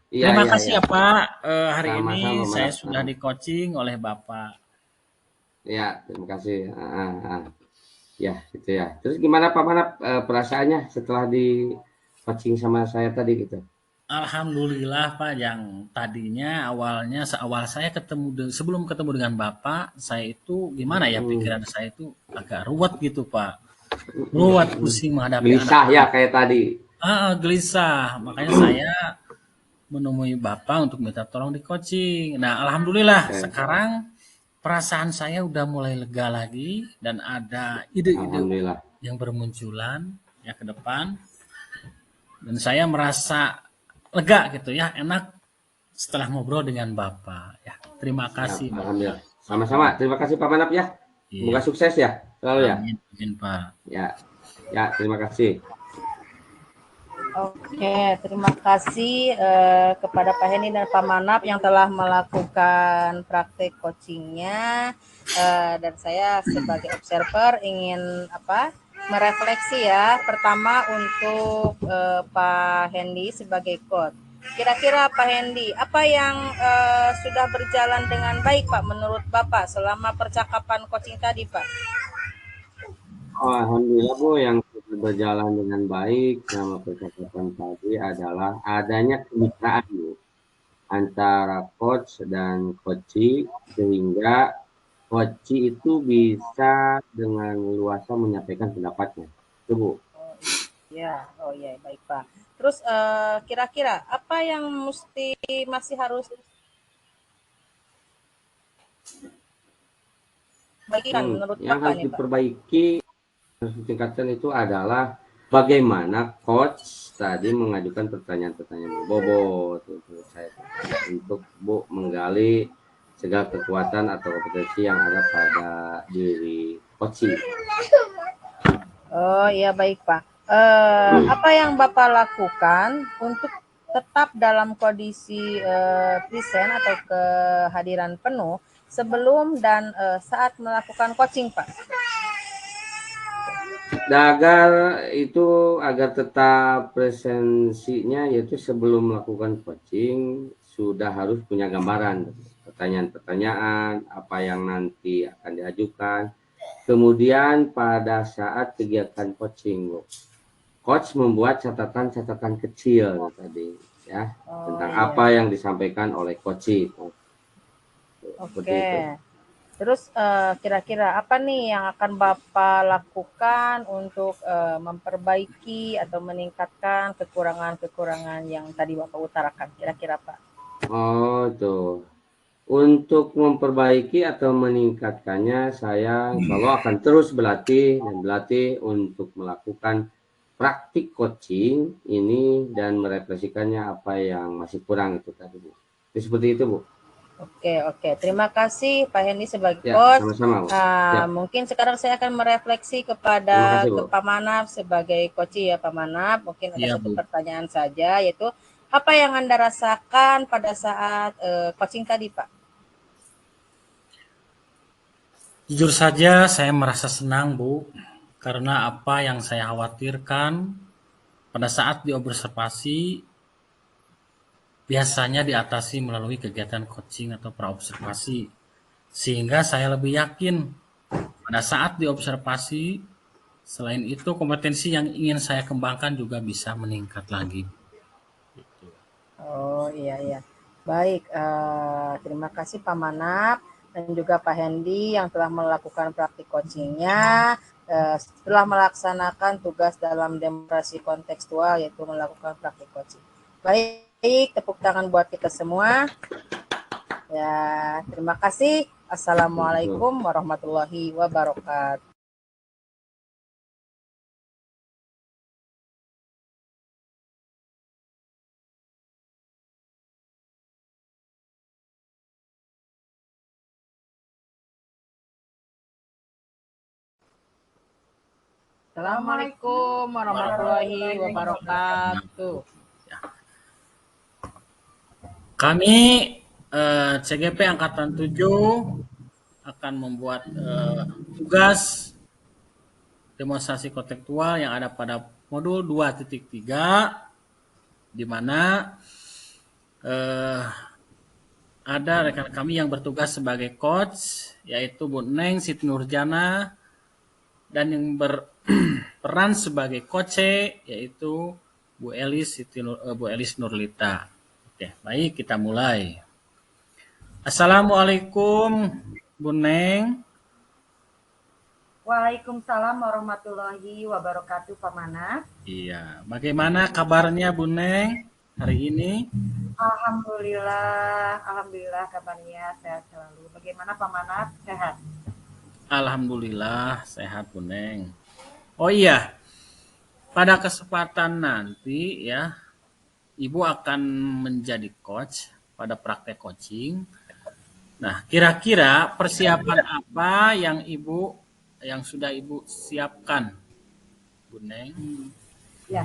Terima kasih ya Pak. Hari Sama-sama, ini Manap. saya sudah di coaching oleh Bapak. Ya, terima kasih. Ya, gitu ya. Terus gimana Pak Manap perasaannya setelah di coaching sama saya tadi gitu? Alhamdulillah Pak, yang tadinya awalnya saya sebelum ketemu dengan Bapak, saya itu gimana ya, pikiran saya itu agak ruwet gitu Pak. Ruwet, pusing menghadapi gelisah ya kayak tadi. Gelisah. Makanya saya menemui Bapak untuk minta tolong di coaching. Nah, alhamdulillah sekarang perasaan saya udah mulai lega lagi dan ada ide-ide yang bermunculan ya ke depan. Dan saya merasa lega gitu ya, enak setelah ngobrol dengan Bapak ya. Terima kasih. Ya, alhamdulillah. Sama-sama. Terima kasih Pak Manap ya. Semoga sukses ya selalu ya. Amin Pak. Ya, terima kasih. Oke, terima kasih kepada Pak Heni dan Pak Manap yang telah melakukan praktek coachingnya, dan saya sebagai observer ingin merefleksi ya. Pertama untuk Pak Hendy sebagai coach. Kira-kira Pak Hendy, apa yang sudah berjalan dengan baik Pak menurut Bapak selama percakapan coaching tadi Pak? Oh, alhamdulillah Bu, yang sudah berjalan dengan baik selama percakapan tadi adalah adanya kemitraan Bu, antara coach dan coachi, sehingga coachi itu bisa dengan leluasa menyampaikan pendapatnya. Itu Bu. Oh iya, baik Pak. Terus kira-kira apa yang masih harus bagikan menurut Yang Bapak harus nih Pak? diperbaiki, harus ditingkatkan itu adalah bagaimana coach tadi mengajukan pertanyaan-pertanyaan berbobot untuk saya untuk Bu menggali segala kekuatan atau kompetensi yang ada pada diri coaching. Oh iya baik Pak. Apa yang Bapak lakukan untuk tetap dalam kondisi present atau kehadiran penuh sebelum dan saat melakukan coaching Pak? Agar tetap presensinya, yaitu sebelum melakukan coaching sudah harus punya gambaran pertanyaan-pertanyaan apa yang nanti akan diajukan. Kemudian pada saat kegiatan coaching, coach membuat catatan-catatan kecil tadi ya tentang apa yang disampaikan oleh coach. Seperti itu. Terus kira-kira apa nih yang akan Bapak lakukan untuk memperbaiki atau meningkatkan kekurangan-kekurangan yang tadi Bapak utarakan? Kira-kira Pak? Oh tuh. Untuk memperbaiki atau meningkatkannya, saya insya Allah akan terus berlatih untuk melakukan praktik coaching ini dan merefleksikannya apa yang masih kurang itu tadi Bu. Jadi seperti itu Bu. Oke. Terima kasih Pak Hendy sebagai Ya, coach. sama-sama. Mungkin sekarang saya akan merefleksi kepada Pak Manap sebagai coach ya Pak Manap. Mungkin ada satu pertanyaan saja, yaitu apa yang Anda rasakan pada saat coaching tadi Pak? Jujur saja saya merasa senang Bu, karena apa yang saya khawatirkan pada saat diobservasi biasanya diatasi melalui kegiatan coaching atau praobservasi, sehingga saya lebih yakin pada saat diobservasi. Selain itu kompetensi yang ingin saya kembangkan juga bisa meningkat lagi. Oh iya. Baik, terima kasih Pak Manap dan juga Pak Hendy yang telah melakukan praktik coachingnya setelah melaksanakan tugas dalam demokrasi kontekstual, yaitu melakukan praktik coaching. Baik, tepuk tangan buat kita semua. Ya, terima kasih. Assalamualaikum warahmatullahi wabarakatuh. Assalamualaikum warahmatullahi wabarakatuh. Kami CGP Angkatan 7 akan membuat tugas demonstrasi kontekstual yang ada pada modul 2.3, di mana ada rekan kami yang bertugas sebagai coach, yaitu Bu Neng Siti Nurjana, dan yang berperan sebagai coach yaitu Bu Elis Nurlita. Oke, baik, kita mulai. Assalamualaikum Bu Neng. Waalaikumsalam warahmatullahi wabarakatuh Pak Manap. Iya, bagaimana kabarnya Bu Neng hari ini? Alhamdulillah kabarnya sehat selalu. Bagaimana Pak Manap? Sehat? Alhamdulillah sehat Bu Neng. Oh iya, pada kesempatan nanti ya, Ibu akan menjadi coach pada praktek coaching. Nah, kira-kira persiapan apa yang sudah Ibu siapkan, Bu Neng? Ya,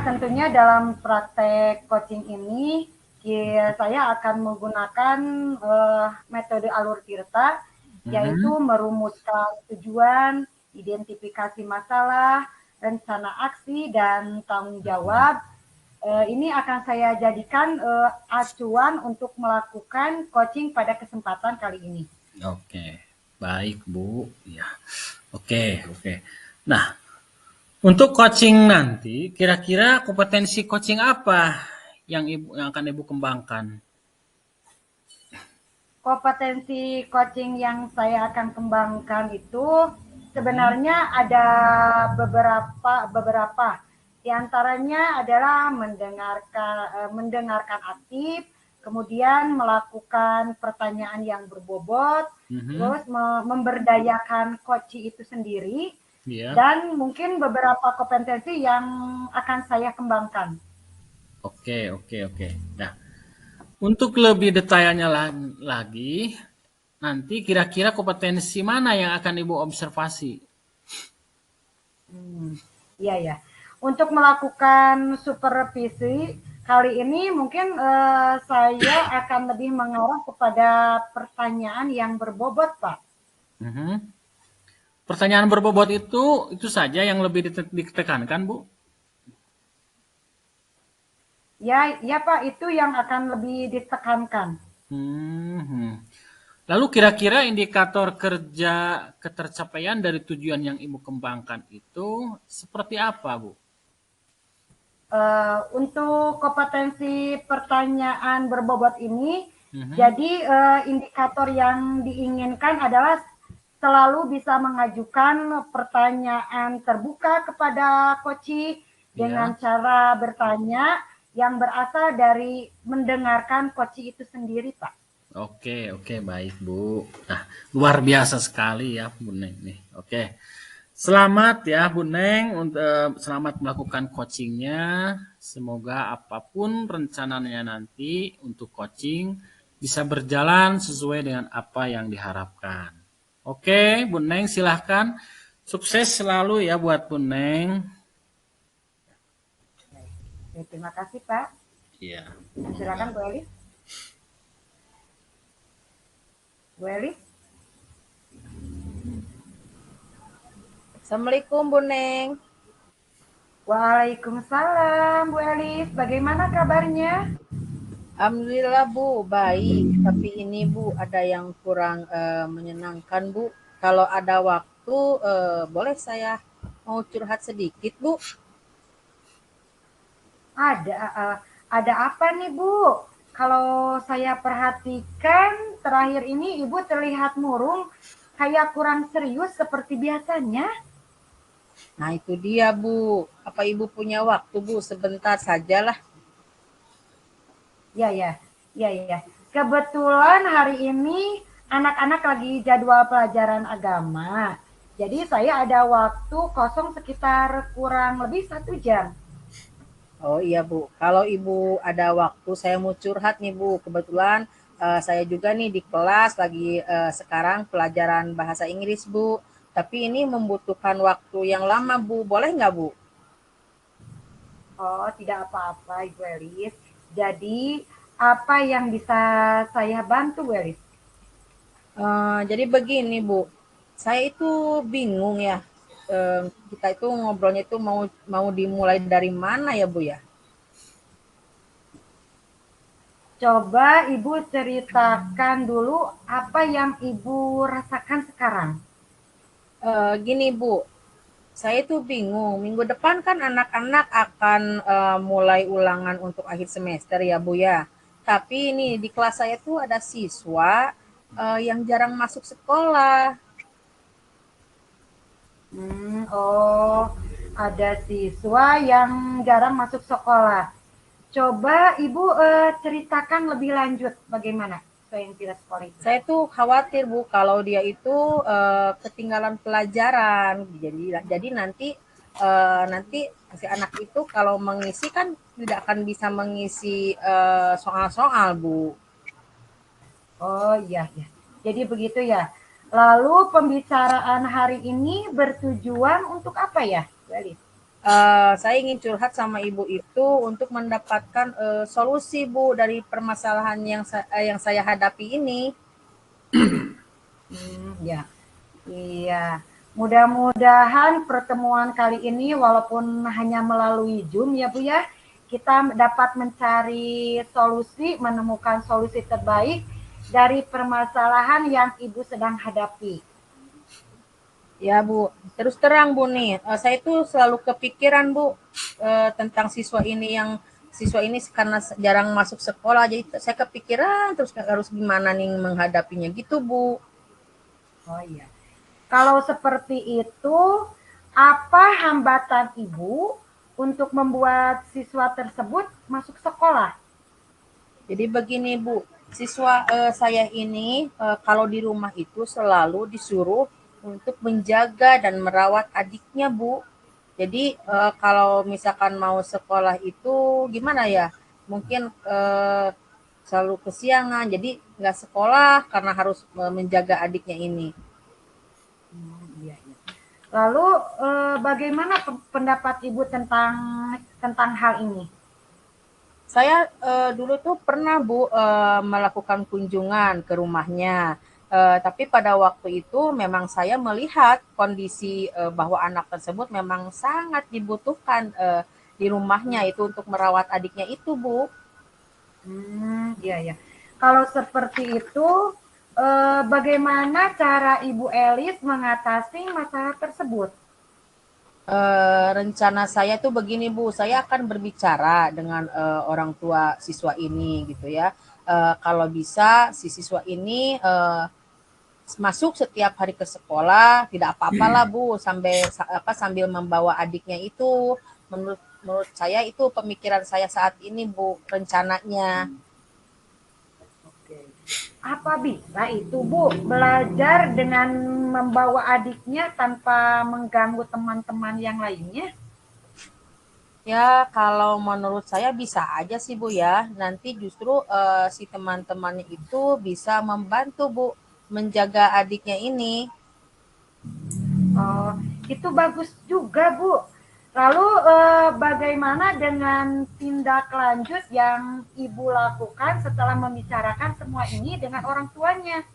tentunya dalam praktek coaching ini saya akan menggunakan metode alur tirta, yaitu merumuskan tujuan, identifikasi masalah, rencana aksi, dan tanggung jawab, Ini akan saya jadikan acuan untuk melakukan coaching pada kesempatan kali ini. Oke, baik Bu. Ya, oke. Nah, untuk coaching nanti, kira-kira kompetensi coaching apa yang akan Ibu kembangkan? Kompetensi coaching yang saya akan kembangkan itu sebenarnya ada beberapa. Di antaranya adalah mendengarkan aktif, kemudian melakukan pertanyaan yang berbobot, terus memberdayakan coach itu sendiri, dan mungkin beberapa kompetensi yang akan saya kembangkan. Oke. Nah, untuk lebih detailnya lagi, nanti kira-kira kompetensi mana yang akan Ibu observasi? Iya. Untuk melakukan supervisi kali ini mungkin saya akan lebih mengarah kepada pertanyaan yang berbobot, Pak. Pertanyaan berbobot itu saja yang lebih ditekankan, Bu? Ya Pak, itu yang akan lebih ditekankan. Lalu kira-kira indikator kerja ketercapaian dari tujuan yang Ibu kembangkan itu seperti apa, Bu? Untuk kompetensi pertanyaan berbobot ini, jadi indikator yang diinginkan adalah selalu bisa mengajukan pertanyaan terbuka kepada coach dengan cara bertanya yang berasal dari mendengarkan coach itu sendiri, Pak. Oke, baik Bu. Nah, luar biasa sekali ya Bu Neng nih. Oke. Selamat ya Bu Neng, selamat melakukan coachingnya. Semoga apapun rencananya nanti untuk coaching bisa berjalan sesuai dengan apa yang diharapkan. Oke, Bu Neng silahkan. Sukses selalu ya buat Bu Neng. Terima kasih Pak. Iya. Silakan Bu Elis. Bu Elis. Assalamualaikum Bu Neng. Waalaikumsalam Bu Elis. Bagaimana kabarnya? Alhamdulillah Bu, baik. Tapi ini Bu ada yang kurang menyenangkan Bu. Kalau ada waktu boleh saya mau curhat sedikit Bu? Ada apa nih Bu? Kalau saya perhatikan terakhir ini Ibu terlihat murung, kayak kurang serius seperti biasanya. Nah itu dia Bu. Apa Ibu punya waktu Bu? Sebentar sajalah. Ya. Kebetulan hari ini anak-anak lagi jadwal pelajaran agama. Jadi saya ada waktu kosong sekitar kurang lebih 1 jam. Oh iya Bu, kalau Ibu ada waktu saya mau curhat nih Bu. Kebetulan saya juga nih di kelas lagi sekarang pelajaran bahasa Inggris Bu. Tapi ini membutuhkan waktu yang lama Bu, boleh nggak Bu? Oh tidak apa-apa Ibu Elis. Jadi apa yang bisa saya bantu Bu Elis? Jadi begini Bu, saya itu bingung ya. Kita itu ngobrolnya itu mau dimulai dari mana ya Bu ya? Coba Ibu ceritakan dulu apa yang Ibu rasakan sekarang. Gini Bu, saya itu bingung. Minggu depan kan anak-anak akan mulai ulangan untuk akhir semester ya Bu ya. Tapi ini di kelas saya tuh ada siswa yang jarang masuk sekolah. Ada siswa yang jarang masuk sekolah. Coba Ibu ceritakan lebih lanjut bagaimana yang tidak sekolah itu. Saya tuh khawatir Bu kalau dia itu ketinggalan pelajaran. Jadi nanti si anak itu kalau mengisi kan tidak akan bisa mengisi soal-soal Bu. Oh iya. Jadi begitu ya. Lalu pembicaraan hari ini bertujuan untuk apa ya, Elis? Saya ingin curhat sama Ibu itu untuk mendapatkan solusi Bu dari permasalahan yang saya hadapi ini. Ya, iya. Mudah-mudahan pertemuan kali ini walaupun hanya melalui Zoom ya Bu ya, kita dapat mencari solusi, menemukan solusi terbaik dari permasalahan yang Ibu sedang hadapi. Ya Bu, terus terang Bu nih, saya itu selalu kepikiran Bu tentang siswa ini karena jarang masuk sekolah, jadi saya kepikiran terus harus gimana nih menghadapinya gitu Bu. Oh iya. Kalau seperti itu, apa hambatan Ibu untuk membuat siswa tersebut masuk sekolah? Jadi begini Bu, siswa saya ini kalau di rumah itu selalu disuruh untuk menjaga dan merawat adiknya Bu. Jadi kalau misalkan mau sekolah itu gimana ya? Mungkin selalu kesiangan, jadi nggak sekolah karena harus menjaga adiknya ini. Iya, iya. Lalu bagaimana pendapat Ibu tentang hal ini? Saya dulu tuh pernah Bu melakukan kunjungan ke rumahnya. Tapi pada waktu itu memang saya melihat kondisi bahwa anak tersebut memang sangat dibutuhkan di rumahnya itu untuk merawat adiknya itu, Bu. Iya, iya. Kalau seperti itu, bagaimana cara Ibu Elis mengatasi masalah tersebut? Rencana saya tuh begini Bu, saya akan berbicara dengan orang tua siswa ini gitu ya. Kalau bisa si siswa ini masuk setiap hari ke sekolah, tidak apa-apalah Bu, sambil membawa adiknya itu. Menurut saya itu pemikiran saya saat ini Bu, rencananya. Apa bisa itu Bu, belajar dengan membawa adiknya tanpa mengganggu teman-teman yang lainnya? Ya, kalau menurut saya bisa aja sih Bu ya. Nanti justru si teman-temannya itu bisa membantu Bu menjaga adiknya ini. Oh, itu bagus juga Bu. Lalu bagaimana dengan tindak lanjut yang Ibu lakukan setelah membicarakan semua ini dengan orang tuanya?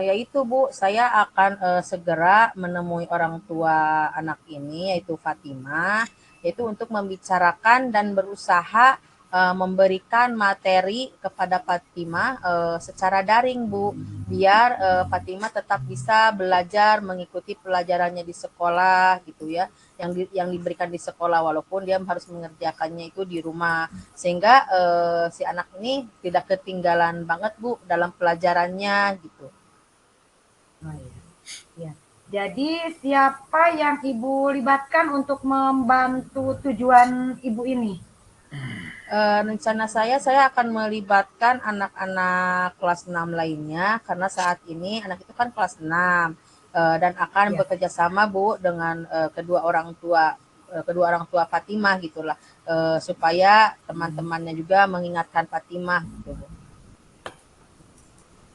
Yaitu Bu, saya akan segera menemui orang tua anak ini, yaitu Fatimah, yaitu untuk membicarakan dan berusaha memberikan materi kepada Fatimah secara daring Bu, biar Fatimah tetap bisa belajar mengikuti pelajarannya di sekolah gitu ya, yang diberikan di sekolah walaupun dia harus mengerjakannya itu di rumah, sehingga si anak ini tidak ketinggalan banget Bu dalam pelajarannya gitu. Oh, iya. Ya. Jadi siapa yang Ibu libatkan untuk membantu tujuan Ibu ini? Rencana saya akan melibatkan anak-anak kelas 6 lainnya karena saat ini anak itu kan kelas 6 dan akan Ya. bekerja sama Bu dengan kedua orang tua Fatimah gitulah supaya teman-temannya juga mengingatkan Fatimah gitu Bu.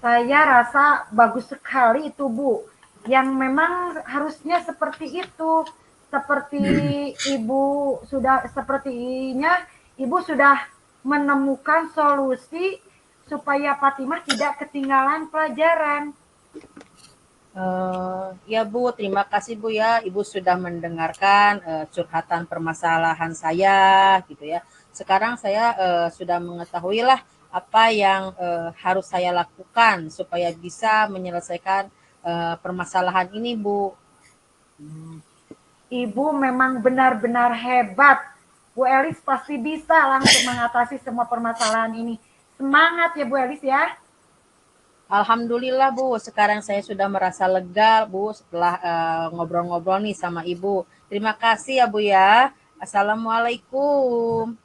Saya rasa bagus sekali itu Bu. Yang memang harusnya seperti itu. Seperti sepertinya Ibu sudah menemukan solusi supaya Fatimah tidak ketinggalan pelajaran. Ya Bu, terima kasih Bu ya, Ibu sudah mendengarkan curhatan permasalahan saya gitu ya. Sekarang saya sudah mengetahui lah apa yang harus saya lakukan supaya bisa menyelesaikan permasalahan ini Bu. Ibu memang benar-benar hebat. Bu Elis pasti bisa langsung mengatasi semua permasalahan ini. Semangat ya Bu Elis ya. Alhamdulillah Bu, sekarang saya sudah merasa lega Bu setelah ngobrol-ngobrol nih sama Ibu. Terima kasih ya Bu ya. Assalamualaikum.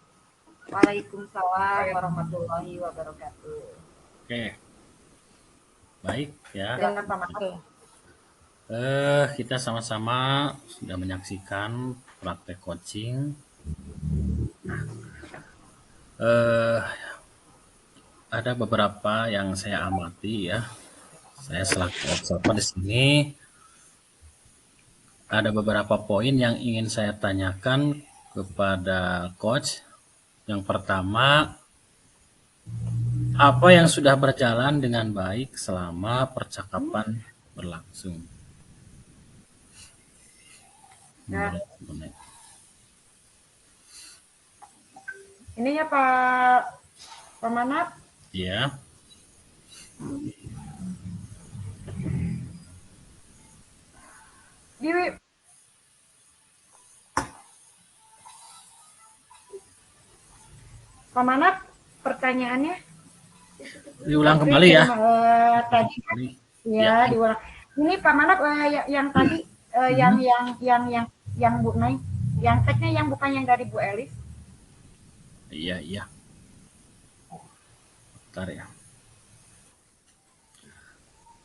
Waalaikumsalam warahmatullahi wabarakatuh. Oke, baik ya. Silakan Pak Maaf. Oke. Kita sama-sama sudah menyaksikan praktek coaching. Eh, ada beberapa yang saya amati ya. Saya selaku observer di sini ada beberapa poin yang ingin saya tanyakan kepada coach. Yang pertama, apa yang sudah berjalan dengan baik selama percakapan berlangsung? Ya. Ini ya Pak Manap. Iya. Di Pak Manap, pertanyaannya Diulang kembali ya. tadi kan ya diulang. Ini Pak Manap yang tadi yang Bu Neng, yang tagnya yang bukan yang dari Bu Elis. Iya. Bentar ya.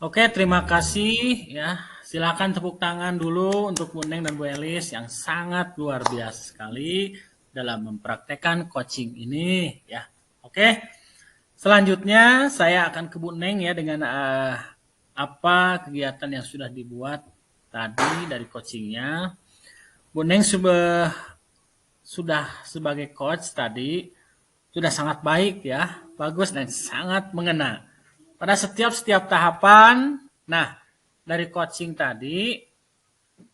Oke, terima kasih ya. Silakan tepuk tangan dulu untuk Bu Neng dan Bu Elis yang sangat luar biasa sekali dalam mempraktekkan coaching ini ya. Oke. Selanjutnya saya akan ke Bu Neng ya dengan apa kegiatan yang sudah dibuat tadi dari coachingnya. Bu Neng sudah sebagai coach tadi sudah sangat baik ya, bagus dan sangat mengena. Pada setiap tahapan, nah dari coaching tadi,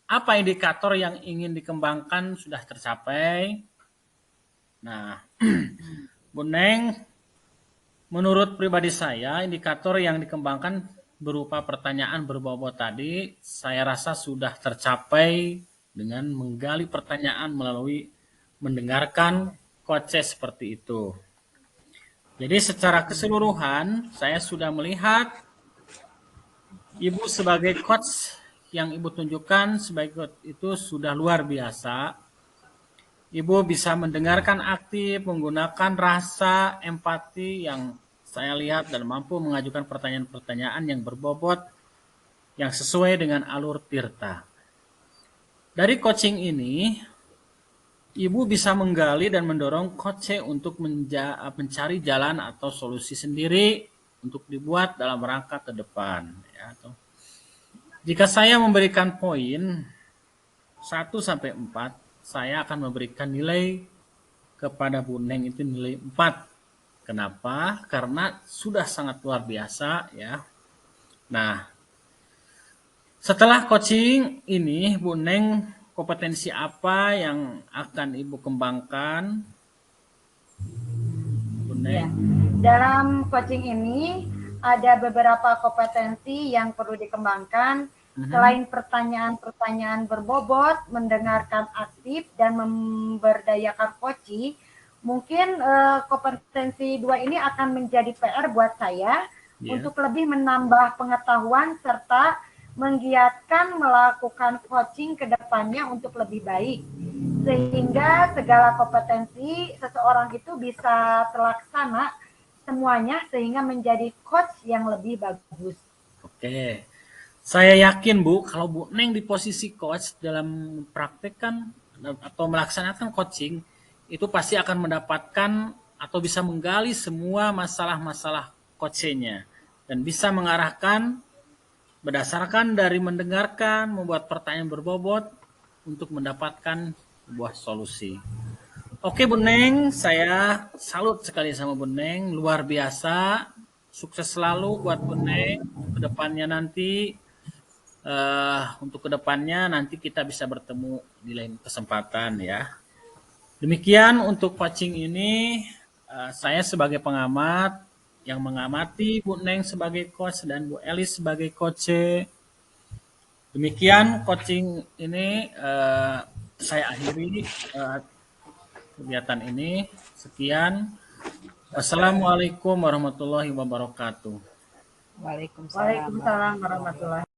apa indikator yang ingin dikembangkan sudah tercapai? Nah, Bu Neng, menurut pribadi saya, indikator yang dikembangkan berupa pertanyaan berbobot tadi, saya rasa sudah tercapai dengan menggali pertanyaan melalui mendengarkan coach seperti itu. Jadi secara keseluruhan, saya sudah melihat Ibu sebagai coach yang Ibu tunjukkan sebagai coach itu sudah luar biasa. Ibu bisa mendengarkan aktif, menggunakan rasa empati yang saya lihat dan mampu mengajukan pertanyaan-pertanyaan yang berbobot yang sesuai dengan alur Tirta. Dari coaching ini, Ibu bisa menggali dan mendorong coach untuk mencari jalan atau solusi sendiri untuk dibuat dalam rangka ke depan. Ya. Jika saya memberikan poin 1-4, saya akan memberikan nilai kepada Bu Neng itu nilai 4. Kenapa? Karena sudah sangat luar biasa ya. Nah, setelah coaching ini Bu Neng kompetensi apa yang akan Ibu kembangkan? Bu Neng. Ya. Dalam coaching ini ada beberapa kompetensi yang perlu dikembangkan. Selain pertanyaan-pertanyaan berbobot, mendengarkan aktif, dan memberdayakan coaching, mungkin kompetensi 2 ini akan menjadi PR buat saya untuk lebih menambah pengetahuan serta menggiatkan melakukan coaching ke depannya untuk lebih baik. Sehingga segala kompetensi seseorang itu bisa terlaksana semuanya sehingga menjadi coach yang lebih bagus. Oke. Saya yakin Bu, kalau Bu Neng di posisi coach dalam mempraktekkan atau melaksanakan coaching, itu pasti akan mendapatkan atau bisa menggali semua masalah-masalah coachnya dan bisa mengarahkan berdasarkan dari mendengarkan, membuat pertanyaan berbobot untuk mendapatkan sebuah solusi. Oke Bu Neng, saya salut sekali sama Bu Neng, luar biasa. Sukses selalu buat Bu Neng. Kedepannya nanti, untuk kedepannya nanti kita bisa bertemu di lain kesempatan ya. Demikian untuk coaching ini, saya sebagai pengamat yang mengamati Bu Neng sebagai coach dan Bu Elis sebagai coach. Demikian coaching ini saya akhiri kegiatan ini. Sekian. Wassalamualaikum warahmatullahi wabarakatuh. Waalaikumsalam warahmatullahi wabarakatuh.